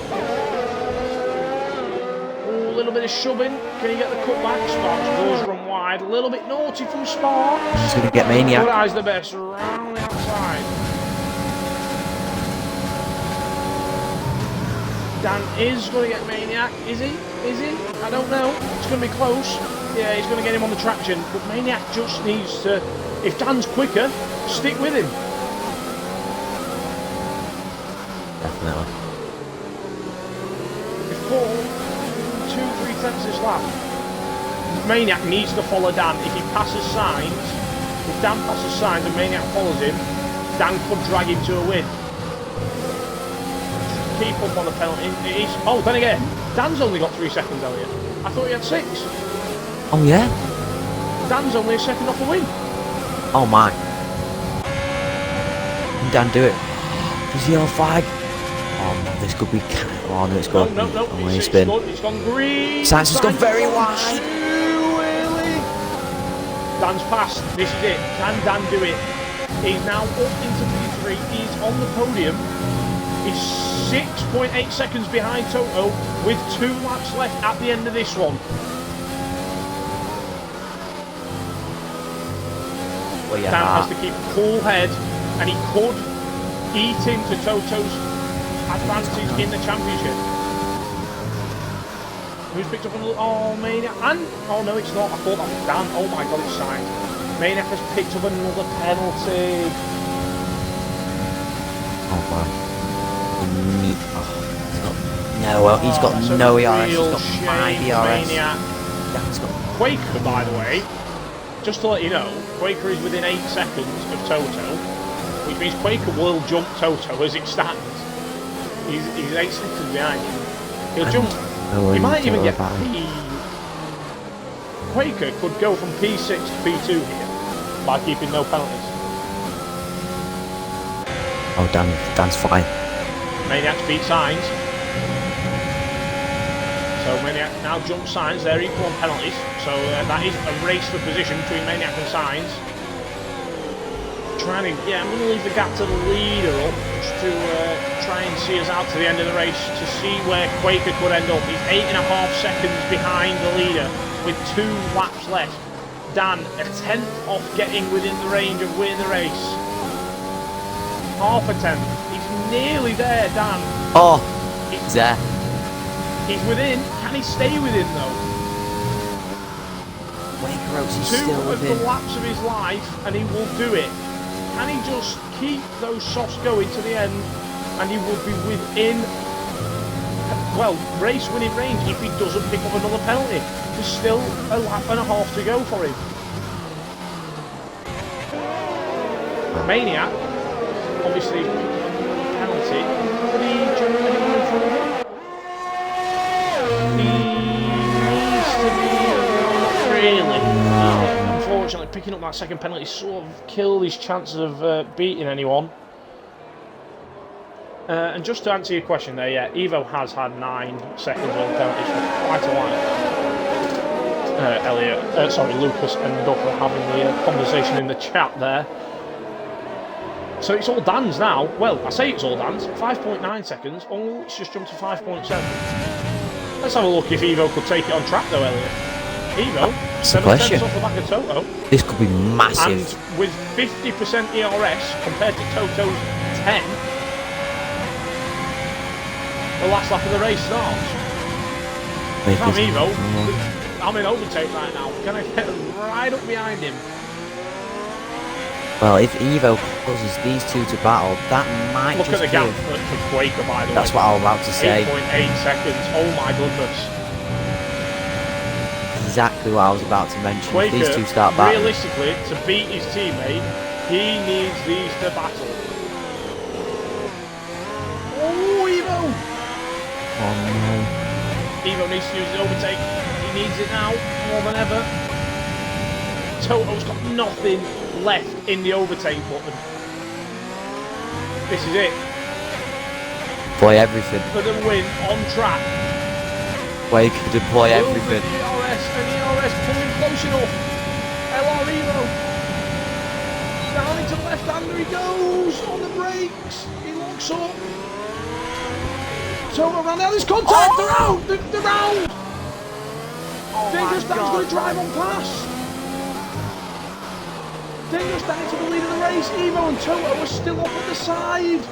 Ooh, a little bit of shoving. Can he get the cutback? Sparks does run wide. A little bit naughty from Sparks. He's going to get Maniac. Good Eyes the best around the outside. Dan is going to get Maniac, is he? Is he? I don't know. It's going to be close. Yeah, he's going to get him on the traction. But Maniac just needs to, if Dan's quicker, stick with him. Definitely. Before 2-3 tenths this lap, Maniac needs to follow Dan. If he passes signs, if Dan passes signs and Maniac follows him, Dan could drag him to a win. Keep up on the penalty. Oh, then again, Dan's only got 3 seconds, Elliot. I thought he had 6. Oh yeah? Dan's only a second off the win. Oh my. Can Dan do it? Does he on flag? Oh no, this could be... Oh no, it's gone. No. Oh, it's gone green. Sainz has gone very wide. Too early. Dan's passed. This is it. Can Dan do it? He's now up into P3. He's on the podium. He's 6.8 seconds behind Toto with 2 laps left at the end of this one. Well, yeah, Dan has to keep a cool head, and he could eat into Toto's advantage in the championship. Who's picked up another? Oh, Maniac. And oh no, it's not. I thought that was Dan. Oh my God, it's signed. Maniac has picked up another penalty. Oh man. No, well, he's got no ERS. He's got 5 ERS. Dan's got Quaker, by the way, just to let you know, Quaker is within 8 seconds of Toto, which means Quaker will jump Toto as it stands. He's 8 seconds behind him. He'll jump. He might even get P. Quaker could go from P6 to P2 here by keeping no penalties. Oh, Dan's fine. Maniac's beat Signs. So Maniac now jumps Signs. They're equal on penalties. So that is a race for position between Maniac and Signs. I'm going to leave the gap to the leader up just to try and see us out to the end of the race to see where Quaker could end up. He's 8.5 seconds behind the leader with 2 laps left. Dan, a 10th off getting within the range of winning the race. Half a 10th. He's nearly there, Dan. Oh, he's there. He's within. Can he stay within though? Quaker Oats is 2 still of within. the laps of his life, and he will do it. Can he just keep those softs going to the end, and he will be within, well, race winning range if he doesn't pick up another penalty. There's still a lap and a half to go for him. Maniac, obviously, penalty. Could he jump anyone in front of him? He needs to be, not really. No. Unfortunately, picking up that second penalty sort of killed his chances of beating anyone. And just to answer your question there, yeah, Evo has had 9 seconds on penalties for quite a while. Lucas and Duff are having the conversation in the chat there. So it's all Dan's now. Well, I say it's all Dan's. 5.9 seconds. Oh, it's just jumped to 5.7. Let's have a look if Evo could take it on track though, Elliot. Evo, 7 tenths off the back of Toto. This could be massive. And with 50% ERS compared to Toto's 10, the last lap of the race starts. If I'm Evo, I'm in overtake right now. Can I get right up behind him? Well, if Evo causes these two to battle, that might Look just at the gap for Quaker, by the way. That's what I was about to say. 8.8 seconds. Oh my goodness. Exactly what I was about to mention. Quaker, if these two start battling, realistically, to beat his teammate, he needs these to battle. Oh, Evo! Oh no. Evo needs to use his overtake. He needs it now, more than ever. Toto's got nothing left in the overtake button. This is it. Deploy everything. For the win on track. Quaker deploy everything. ERS and ERS pulling close enough. LR Evo. Down into the left-hander he goes on the brakes. He locks up. Toto ran out. There's contact. They're out. They're out. Dangerous Dan's going to drive on past. Dangerous Dan to the lead of the race. Evo and Toto are still up at the side.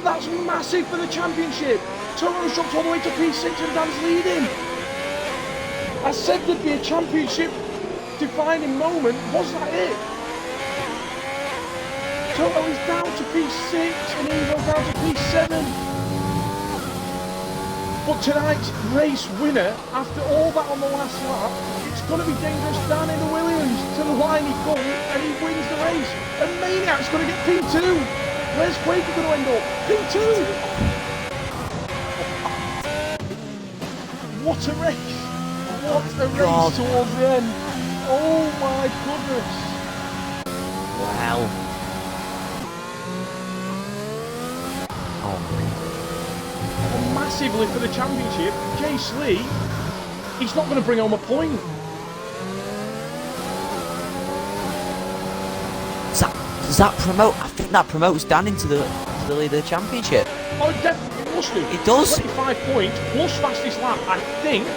That's massive for the championship. Toto's dropped all the way to P6 and Dan's leading. I said there'd be a championship defining moment. Was that it? Toto is down to P6 and Evo down to P7. But tonight's race winner, after all that on the last lap, it's going to be Dangerous Dan in the Williams. To the line he comes and he wins the race. And Maniac's going to get P2. Where's Quaker going to end up? P2. What a race. What a race towards the end. Oh my goodness. Wow. Oh man. Massively for the championship. Jace Lee, he's not going to bring home a point. Does that promote? I think that promotes Dan into the lead of the championship. Oh, it definitely must do. It does. 25 points plus fastest lap, I think.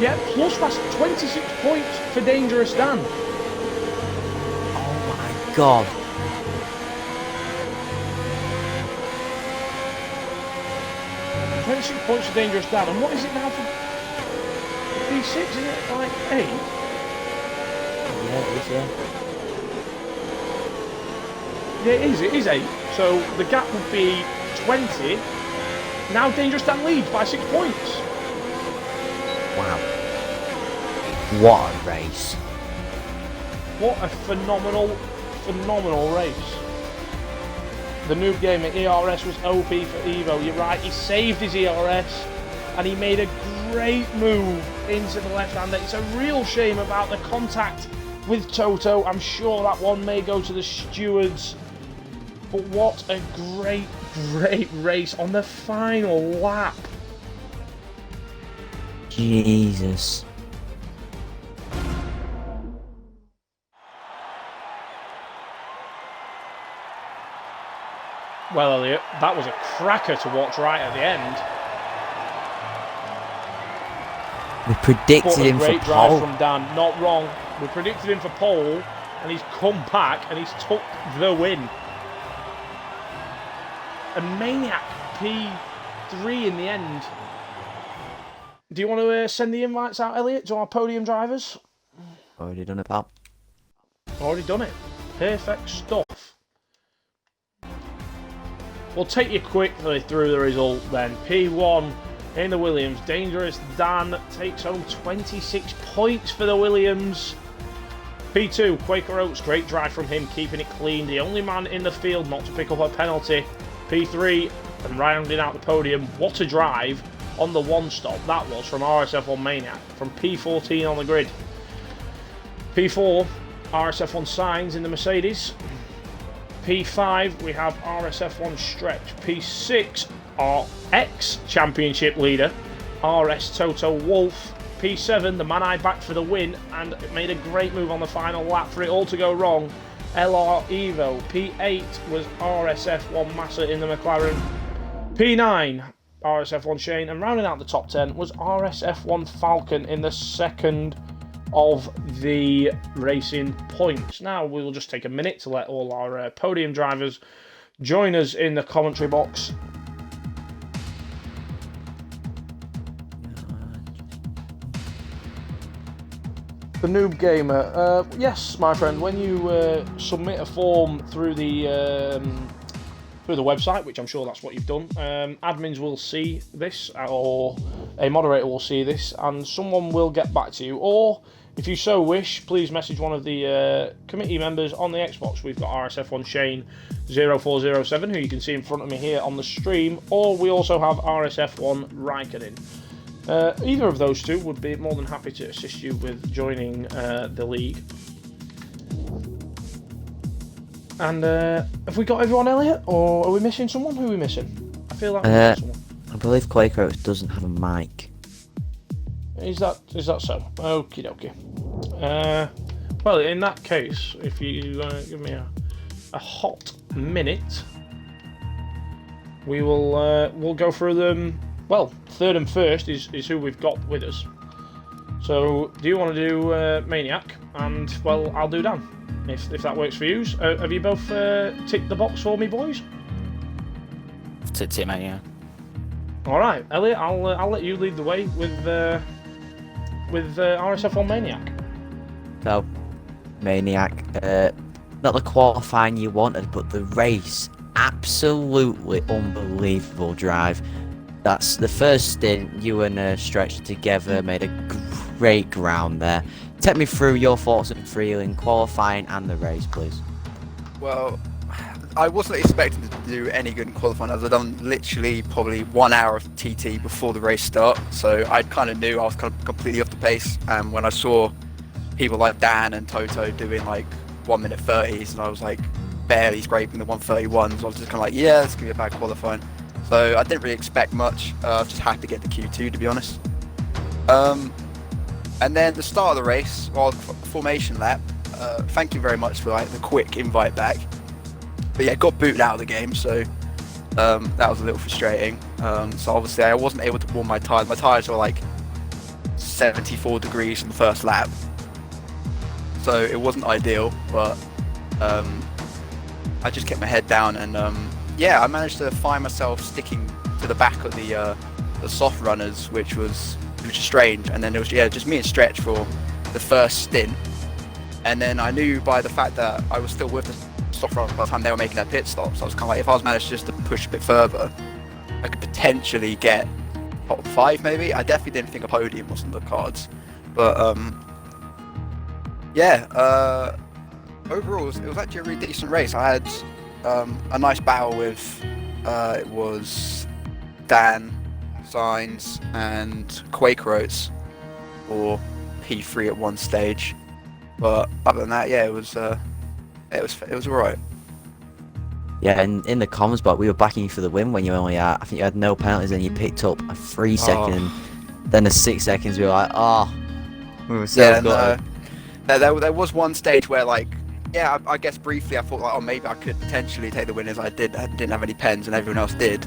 Yeah, plus fast 26 points for Dangerous Dan. Oh my god. Points for Dangerous Dan, and what is it now for P6? Isn't it like 8? Yeah, it is, yeah. Yeah, it is 8. So the gap would be 20. Now Dangerous Dan leads by 6 points. Wow. What a race. What a phenomenal race. The noob gamer ERS was OP for Evo. You're right, he saved his ERS and he made a great move into the left-hander. It's a real shame about the contact with Toto. I'm sure that one may go to the stewards. But what a great race on the final lap. Jesus. Well, Elliot, that was a cracker to watch right at the end. We predicted him for great drive pole. from Dan, not wrong. We predicted him for pole, and he's come back and he's took the win. A Maniac P3 in the end. Do you want to send the invites out, Elliot, to our podium drivers? Already done it, pal. Already done it. Perfect stuff. We'll take you quickly through the result then. P1 in the Williams. Dangerous Dan takes home 26 points for the Williams. P2, Quaker Oats, great drive from him, keeping it clean. The only man in the field not to pick up a penalty. P3, and rounding out the podium, what a drive on the one stop that was from RSF1 Maniac, from P14 on the grid. P4, RSF1 Signs in the Mercedes. P5, we have RSF1 Stretch. P6, our ex-championship leader, RS Toto Wolf. P7, the man I backed for the win and made a great move on the final lap for it all to go wrong, LR Evo. P8 was RSF1 Massa in the McLaren. P9, RSF1 Shane, and rounding out the top 10 was RSF1 Falcon in the second of the racing points. Now we will just take a minute to let all our podium drivers join us in the commentary box. The Noob Gamer, yes, my friend. When you submit a form through the website, which I'm sure that's what you've done, admins will see this, or a moderator will see this, and someone will get back to you. Or, if you so wish, please message one of the committee members on the Xbox. We've got RSF1 Shane 0407, who you can see in front of me here on the stream, or we also have RSF1 Raikkonen. Either of those two would be more than happy to assist you with joining the league. And have we got everyone, Elliot? Or are we missing someone? Who are we missing? I feel like we're missing someone. I believe Quaker Oats doesn't have a mic. Is that so? Okie dokie. Well, in that case, if you give me a hot minute, we will we'll go through them. Well, third and first is who we've got with us. So, do you want to do Maniac? And, well, I'll do Dan, if that works for you. Have you both ticked the box for me, boys? Ticked it, mate, yeah. Alright, Elliot, I'll let you lead the way with RSF1 Maniac. So, Maniac, not the qualifying you wanted, but the race, absolutely unbelievable drive. That's the first stint. You and Stretch together made a great ground there. Take me through your thoughts and feeling qualifying and the race, please. Well, I wasn't expecting to do any good in qualifying, as I'd done literally probably 1 hour of TT before the race start, so I kind of knew I was kind of completely off the pace. And when I saw people like Dan and Toto doing like 1 minute 30s, and I was like barely scraping the 1:31s, I was just kind of like, yeah, it's gonna be a bad qualifying. So I didn't really expect much. I was just happy to get the Q2, to be honest. And then the start of the race, well, formation lap. Thank you very much for like the quick invite back. But yeah, got booted out of the game, so that was a little frustrating. So obviously I wasn't able to warm my tyres. My tyres were like 74 degrees in the first lap, so it wasn't ideal. But I just kept my head down, and yeah, I managed to find myself sticking to the back of the soft runners, which was strange. And then it was just me and Stretch for the first stint, and then I knew by the fact that I was still with the soft runners by the time they were making their pit stops, I was kind of like, if I was managed just to push a bit further, I could potentially get top 5 maybe. I definitely didn't think a podium was on the cards, but yeah, overall it was actually a really decent race. I had a nice battle with it was Dan, Signs and Quaker Oats for P3 at one stage, but other than that, yeah, it was alright. Yeah, and in the comms box, we were backing you for the win when you only had, I think you had no penalties, and you picked up a 3 second, then the 6 seconds. We were like, we were so good. There was one stage where, like, yeah, I guess briefly I thought like, oh, maybe I could potentially take the win, as I didn't have any pens and everyone else did,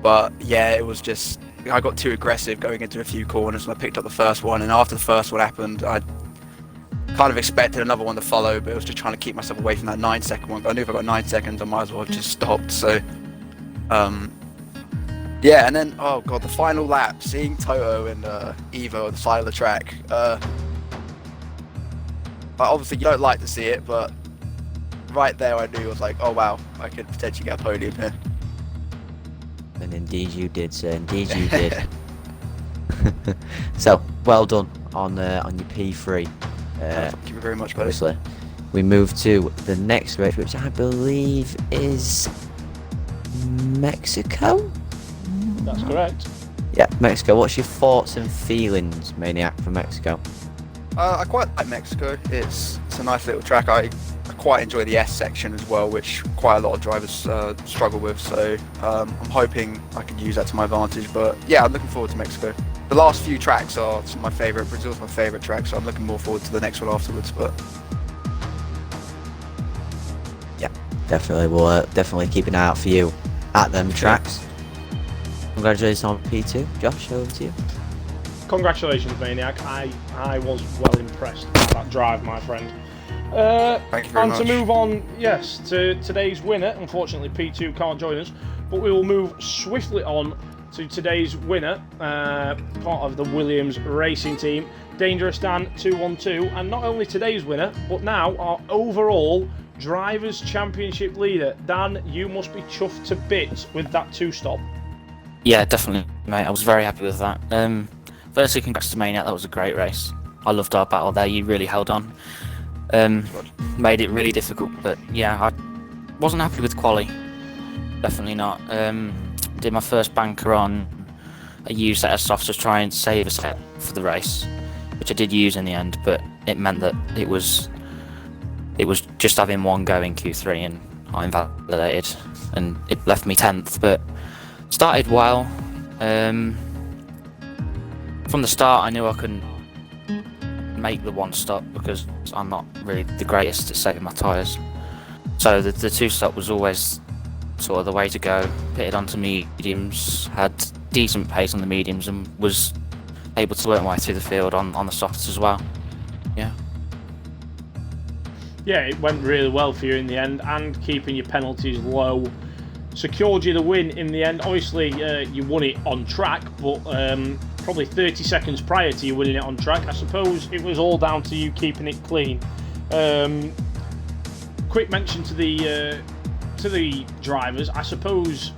but yeah, it was just, I got too aggressive going into a few corners, and I picked up the first one, and after the first one happened, I kind of expected another one to follow, but it was just trying to keep myself away from that 9 second one. But I knew if I got 9 seconds, I might as well have just stopped. So, yeah, and then, oh god, the final lap, seeing Toto and Evo on the side of the track. Obviously, you don't like to see it, but right there, I knew, I was like, oh wow, I could potentially get a podium here. And indeed you did, sir. Indeed you did. So, well done on your P3. Thank you very much, buddy. Obviously, we move to the next race, which I believe is Mexico. That's correct. Yeah, Mexico. What's your thoughts and feelings, Maniac, for Mexico? I quite like Mexico. It's a nice little track. I quite enjoy the S section as well, which quite a lot of drivers struggle with. So I'm hoping I can use that to my advantage. But yeah, I'm looking forward to Mexico. The last few tracks are my favourite. Brazil's my favourite track, so I'm looking more forward to the next one afterwards. But yeah, definitely. We'll definitely keep an eye out for you at them tracks. Congratulations on P2. Josh, over to you. Congratulations, Maniac. I was well impressed with that drive, my friend. Thank you very much. And to move on, yes, to today's winner. Unfortunately, P2 can't join us, but we will move swiftly on to today's winner, part of the Williams racing team, Dangerous Dan 212, and not only today's winner, but now our overall Drivers' Championship leader. Dan, you must be chuffed to bits with that 2-stop. Yeah, definitely, mate. I was very happy with that. Firstly, congrats to Maniac. That was a great race. I loved our battle there. You really held on. Made it really difficult, but yeah, I wasn't happy with quali. Definitely not. Did my first banker on. I used that as softs to try and save a set for the race, which I did use in the end, but it meant that it was just having one go in Q3, and I invalidated, and it left me 10th, but started well. From the start, I knew I couldn't make the 1-stop because I'm not really the greatest at saving my tyres. So the 2-stop was always sort of the way to go. Pitted onto mediums, had decent pace on the mediums, and was able to work my way through the field on the softs as well. Yeah. Yeah, it went really well for you in the end, and keeping your penalties low secured you the win in the end. Obviously, you won it on track, but probably 30 seconds prior to you winning it on track, I suppose it was all down to you keeping it clean. quick mention to the drivers. I suppose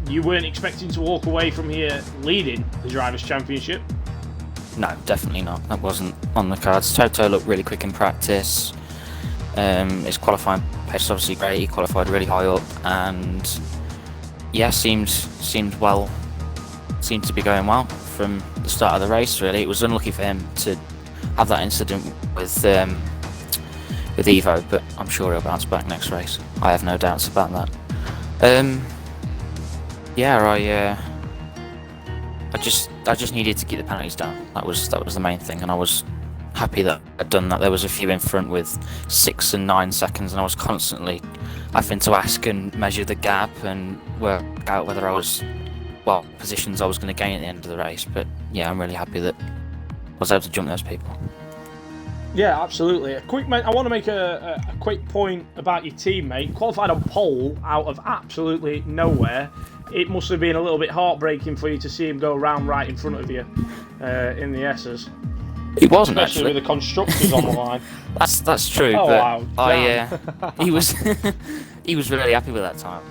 you weren't expecting to walk away from here leading the Drivers' Championship. No, definitely not. That wasn't on the cards. Toto looked really quick in practice. His qualifying pace is obviously great. He qualified really high up, and yeah, seemed to be going well from the start of the race. Really, it was unlucky for him to have that incident with Evo, but I'm sure he'll bounce back next race. I have no doubts about that. Yeah, I just needed to keep the penalties down. That was the main thing, and I was happy that I'd done that. There was a few in front with 6 and 9 seconds, and I was constantly having to ask and measure the gap and work out whether positions I was going to gain at the end of the race. But yeah, I'm really happy that I was able to jump those people. Yeah, absolutely. I want to make a quick point about your teammate. Qualified on pole out of absolutely nowhere. It must have been a little bit heartbreaking for you to see him go around right in front of you in the S's. It wasn't especially actually. with the constructors on the line. That's true. Oh, but wow. he was he was really happy with that time,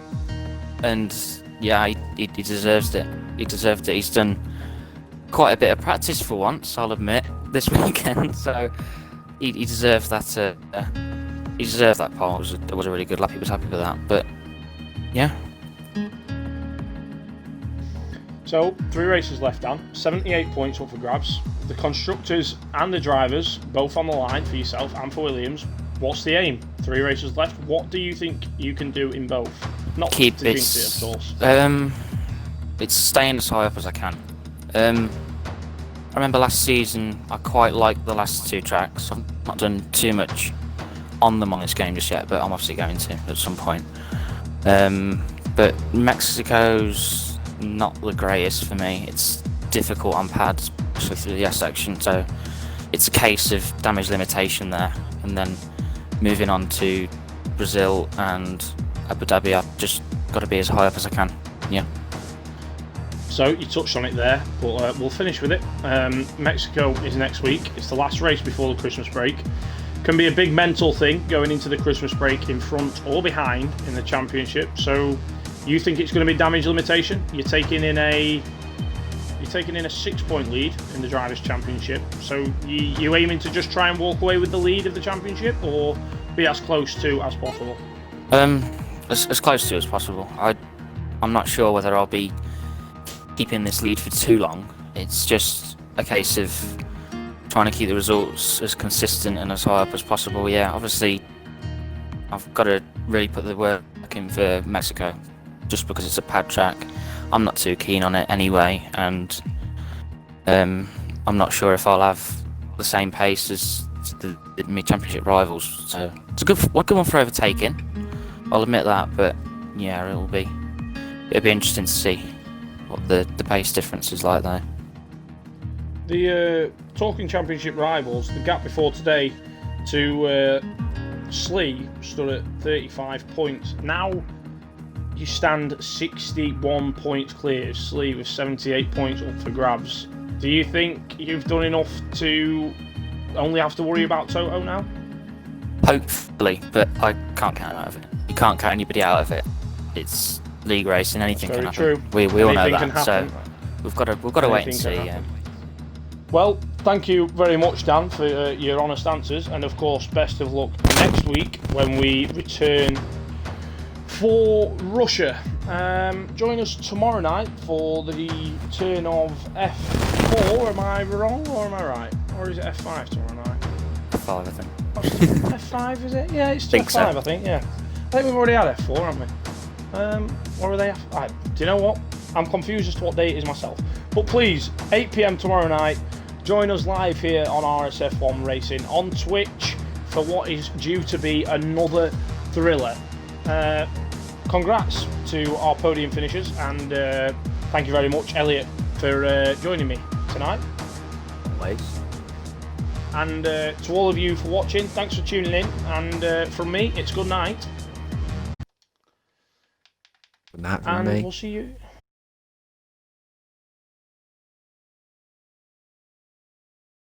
and yeah, he deserves it. He deserved it. He's done quite a bit of practice for once, I'll admit, this weekend. So he deserved that. He deserved that pole. It was a really good lap. He was happy with that. But yeah. So 3 races left, Dan. 78 points up for grabs. The constructors and the drivers both on the line for yourself and for Williams. What's the aim? 3 races left. What do you think you can do in both? Not Keep to jinx it, of course. It's staying as high up as I can. I remember last season I quite liked the last 2 tracks. I've not done too much on them on this game just yet, but I'm obviously going to at some point. But Mexico's not the greatest for me. It's difficult on pads, especially through the S section, so it's a case of damage limitation there, and then moving on to Brazil and Abu Dhabi, I've just got to be as high up as I can. Yeah. So you touched on it there, but we'll finish with it. Mexico is next week. It's the last race before the Christmas break. Can be a big mental thing going into the Christmas break in front or behind in the championship. So you think it's going to be damage limitation? You're taking in a 6-point lead in the Drivers' Championship. So you aiming to just try and walk away with the lead of the championship, or be as close to as possible? As close to as possible. I'm not sure whether I'll be keeping this lead for too long. It's just a case of trying to keep the results as consistent and as high up as possible. Yeah, obviously I've got to really put the work in for Mexico, just because it's a pad track. I'm not too keen on it anyway, and I'm not sure if I'll have the same pace as my championship rivals. So it's a good one for overtaking, I'll admit that. But yeah, it'll be interesting to see what the pace difference is like there. The talking championship rivals, the gap before today to Slee stood at 35 points. Now you stand 61 points clear. Slee with 78 points up for grabs. Do you think you've done enough to only have to worry about Toto now? Hopefully, but I can't count out of it. You can't count anybody out of it. It's league racing, anything can happen. True. We all know Anything that, so we've got to wait and see. Yeah. Well, thank you very much, Dan, for your honest answers, and of course, best of luck next week when we return for Russia. Join us tomorrow night for the turn of F4. Am I wrong or am I right? Or is it F5 tomorrow night? F5, I think. F5 is it? Yeah, it's F5, so. I think. Yeah, I think we've already had F4, haven't we? Or are they F5? Do you know what? I'm confused as to what day it is myself. But please, 8 PM tomorrow night, join us live here on RSF1 Racing on Twitch for what is due to be another thriller. Congrats to our podium finishers, and thank you very much, Elliot, for joining me tonight. Always. And to all of you for watching, thanks for tuning in, and from me, it's good night. Good night from And me. we'll see you.